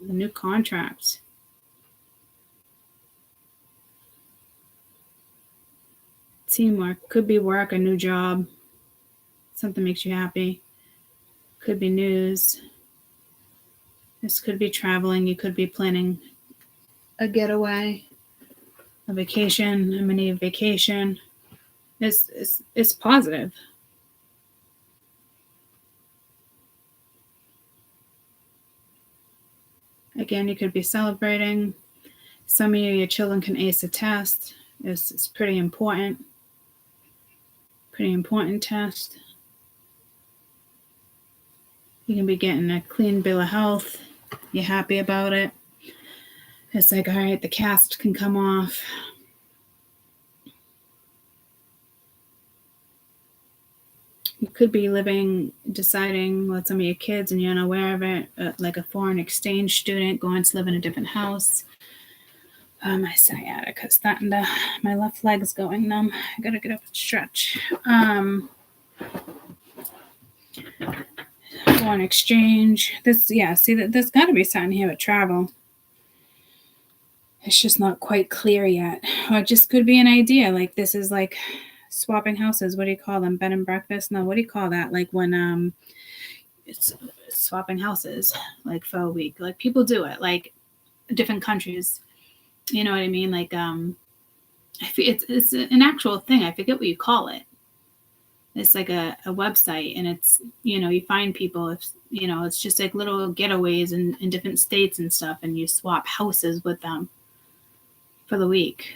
new contract. Teamwork. Could be work, a new job. Something makes you happy. Could be news. This could be traveling. You could be planning a getaway, a vacation, a mini vacation. It's positive. Again, you could be celebrating. Some of you, your children can ace a test. It's pretty important. Pretty important test. You can be getting a clean bill of health. You're happy about it. It's like, all right, the cast can come off. You could be deciding with some of your kids and you're unaware of it, like a foreign exchange student going to live in a different house. My sciatica is starting to, my left leg's going numb. I gotta get up and stretch. Foreign exchange. There's got to be something here with travel. It's just not quite clear yet. Or it just could be an idea. Like this is like swapping houses. What do you call them? Bed and breakfast? No, what do you call that? Like when it's swapping houses like for a week. Like people do it. Like different countries. You know what I mean? Like it's an actual thing. I forget what you call it. It's like a website, and it's, you find people, if it's just like little getaways in different states and stuff, and you swap houses with them for the week.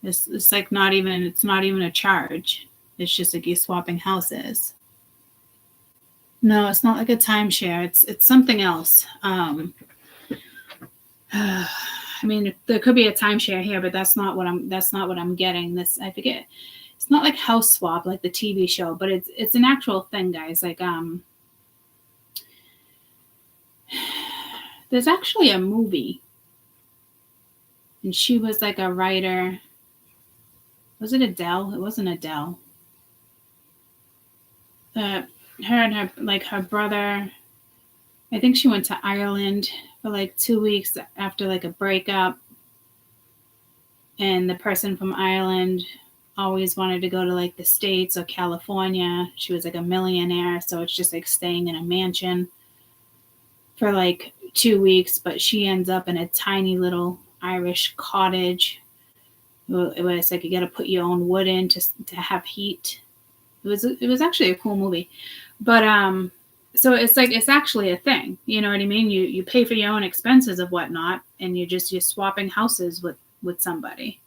It's like not even a charge. It's just like you're swapping houses. No, it's not like a timeshare. It's something else. I mean, there could be a timeshare here, but that's not what I'm getting. I forget. It's not like House Swap, like the TV show, but it's an actual thing, guys. Like, there's actually a movie, and she was like a writer. Was it Adele? It wasn't Adele. Her and her brother, I think she went to Ireland for like 2 weeks after like a breakup, and the person from Ireland always wanted to go to like the States or California. She was like a millionaire, so it's just like staying in a mansion for like 2 weeks, but she ends up in a tiny little Irish cottage. It was like you got to put your own wood in to have heat. It was actually a cool movie, but so it's like it's actually a thing. You know what I mean? You pay for your own expenses of whatnot, and you're swapping houses with somebody.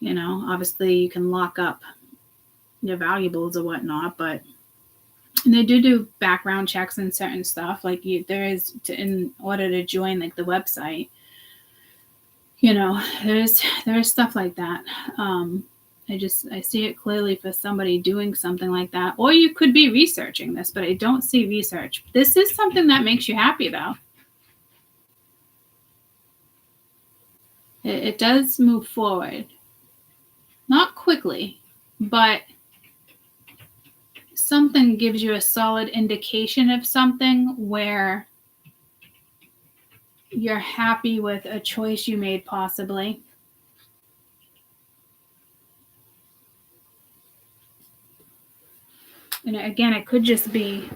Obviously you can lock up your valuables or whatnot, but and they do background checks and certain stuff. Like in order to join like the website, there's stuff like that. I see it clearly for somebody doing something like that, or you could be researching this, but I don't see research. This is something that makes you happy though. It does move forward. Not quickly, but something gives you a solid indication of something where you're happy with a choice you made, possibly. And again, it could just be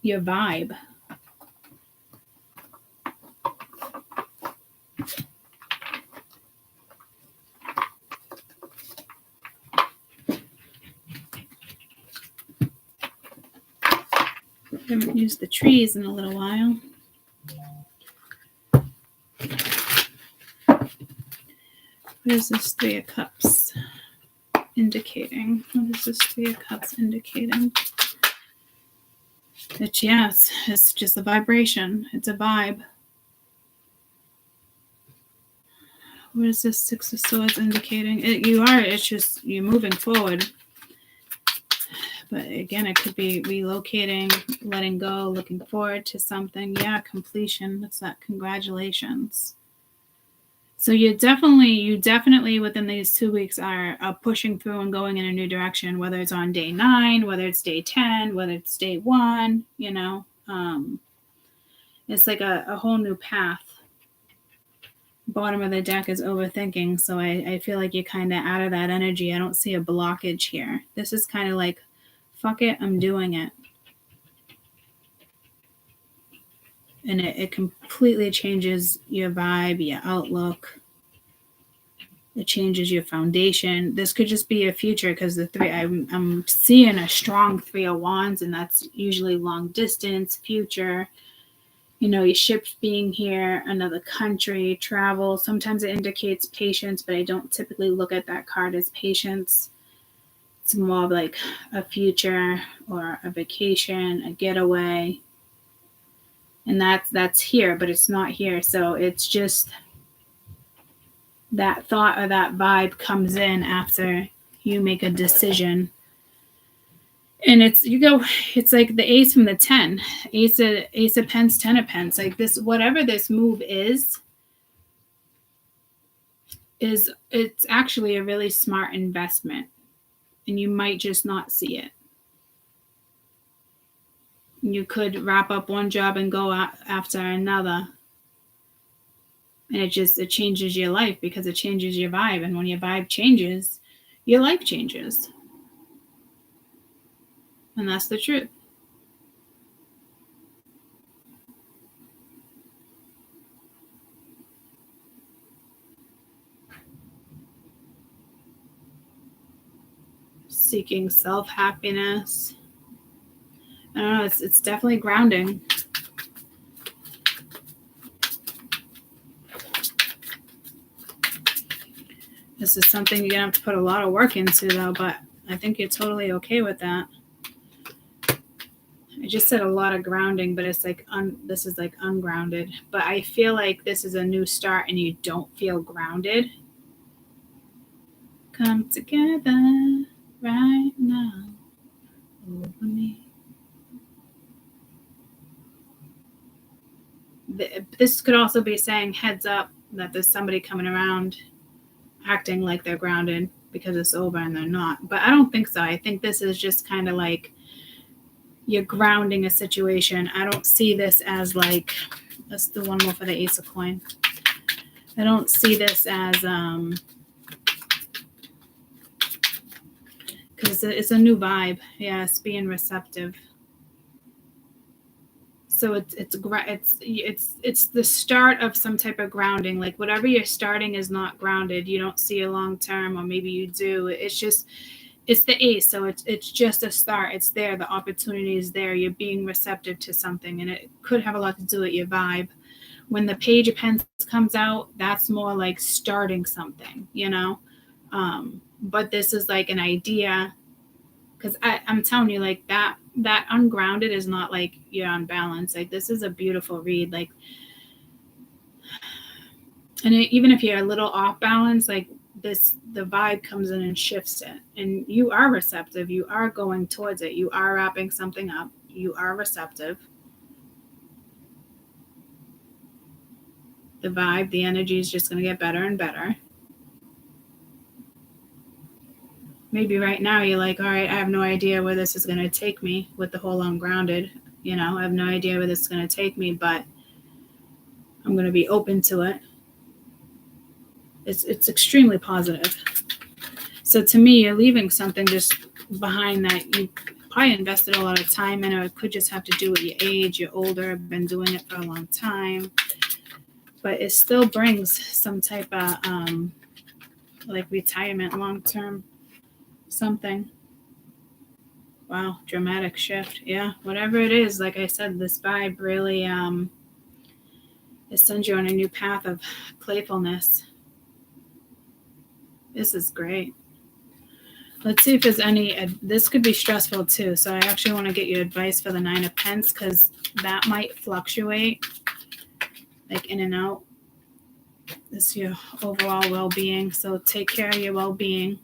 your vibe. I haven't used the trees in a little while. What is this Three of Cups indicating? What is this Three of Cups indicating? It's just a vibration. It's a vibe. What is this Six of Swords indicating? It's just you're moving forward. But again, it could be relocating, letting go, looking forward to something. Yeah, completion. That's that. Congratulations. So you definitely within these 2 weeks are pushing through and going in a new direction, whether it's on day 9, whether it's day 10, whether it's day 1, It's like a whole new path. Bottom of the deck is overthinking, so I feel like you're kind of out of that energy. I don't see a blockage here. This is kind of like, fuck it, I'm doing it. And it completely changes your vibe, your outlook. It changes your foundation. This could just be a future because the three, I'm seeing a strong 3 of Wands, and that's usually long distance, future. You know, your ships being here, another country, travel. Sometimes it indicates patience, but I don't typically look at that card as patience. It's more of like a future or a vacation, a getaway. And that's here, but it's not here. So it's just that thought or that vibe comes in after you make a decision. And it's like the ace from the 10, ace of pence, 10 of pence. Like this, whatever this move is it's actually a really smart investment, and you might just not see it. You could wrap up one job and go after another, and it changes your life because it changes your vibe. And when your vibe changes, your life changes. And that's the truth. Seeking self-happiness. I don't know, it's definitely grounding. This is something you're gonna have to put a lot of work into though, but I think you're totally okay with that. I just said a lot of grounding, but it's like this is like ungrounded. But I feel like this is a new start and you don't feel grounded. Come together right now over me. This could also be saying heads up that there's somebody coming around acting like they're grounded because it's over and they're not. But I don't think so. I think this is just kind of like you're grounding a situation. I don't see this as like, let's do one more for the ace of coin. I don't see this as because it's a new vibe. Yes, being receptive. So it's the start of some type of grounding. Like whatever you're starting is not grounded. You don't see a long term, or maybe you do. It's the ace, so it's just a start. It's there. The opportunity is there. You're being receptive to something, and it could have a lot to do with your vibe. When the page of pens comes out, that's more like starting something, you know. But this is like an idea, because I'm telling you, like that ungrounded is not like you're unbalanced. Like this is a beautiful read. Like, and even if you're a little off balance, like the vibe comes in and shifts it, and you are receptive. You are going towards it. You are wrapping something up. You are receptive. The vibe, the energy is just going to get better and better. Maybe right now you're like, all right, I have no idea where this is going to take me with the whole ungrounded. You know, I have no idea where this is going to take me, but I'm going to be open to it. It's extremely positive. So to me, you're leaving something just behind that you probably invested a lot of time in, or it could just have to do with your age. You're older, been doing it for a long time, but it still brings some type of like retirement, long-term something. Wow, dramatic shift. Yeah, whatever it is, like I said, this vibe really it sends you on a new path of playfulness. This is great. Let's see if there's any, this could be stressful too. So I actually want to get you advice for the 9 of Pence, because that might fluctuate like in and out. This is your overall well-being. So take care of your well-being.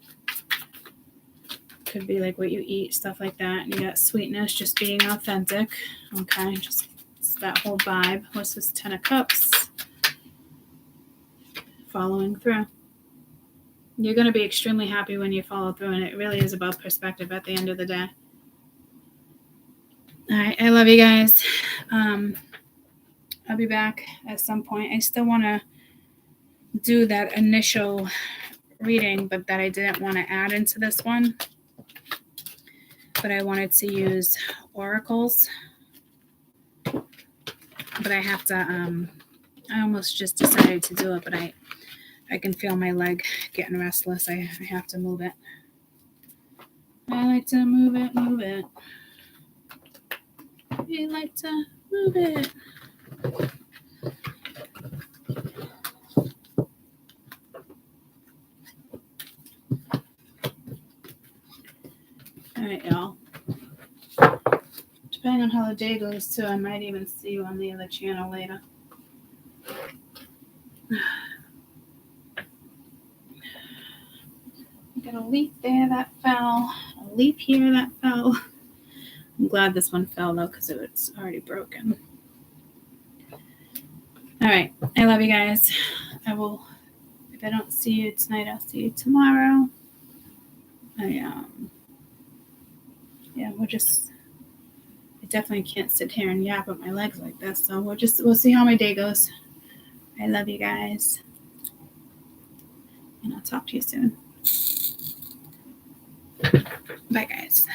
Could be like what you eat, stuff like that. And you got sweetness, just being authentic. Okay, just it's that whole vibe. What's this 10 of Cups? Following through. You're going to be extremely happy when you follow through, and it really is about perspective at the end of the day. All right, I love you guys. I'll be back at some point. I still want to do that initial reading, but that I didn't want to add into this one. But I wanted to use oracles. But I have to, I almost just decided to do it, but I can feel my leg getting restless. I have to move it. I like to move it, move it. We like to move it. All right, y'all. Depending on how the day goes, too, I might even see you on the other channel later. I got a leaf there that fell. A leaf here that fell. I'm glad this one fell, though, because it's already broken. All right. I love you guys. I will, if I don't see you tonight, I'll see you tomorrow. I definitely can't sit here and yap at my legs like this. So we'll see how my day goes. I love you guys. And I'll talk to you soon. Bye, guys.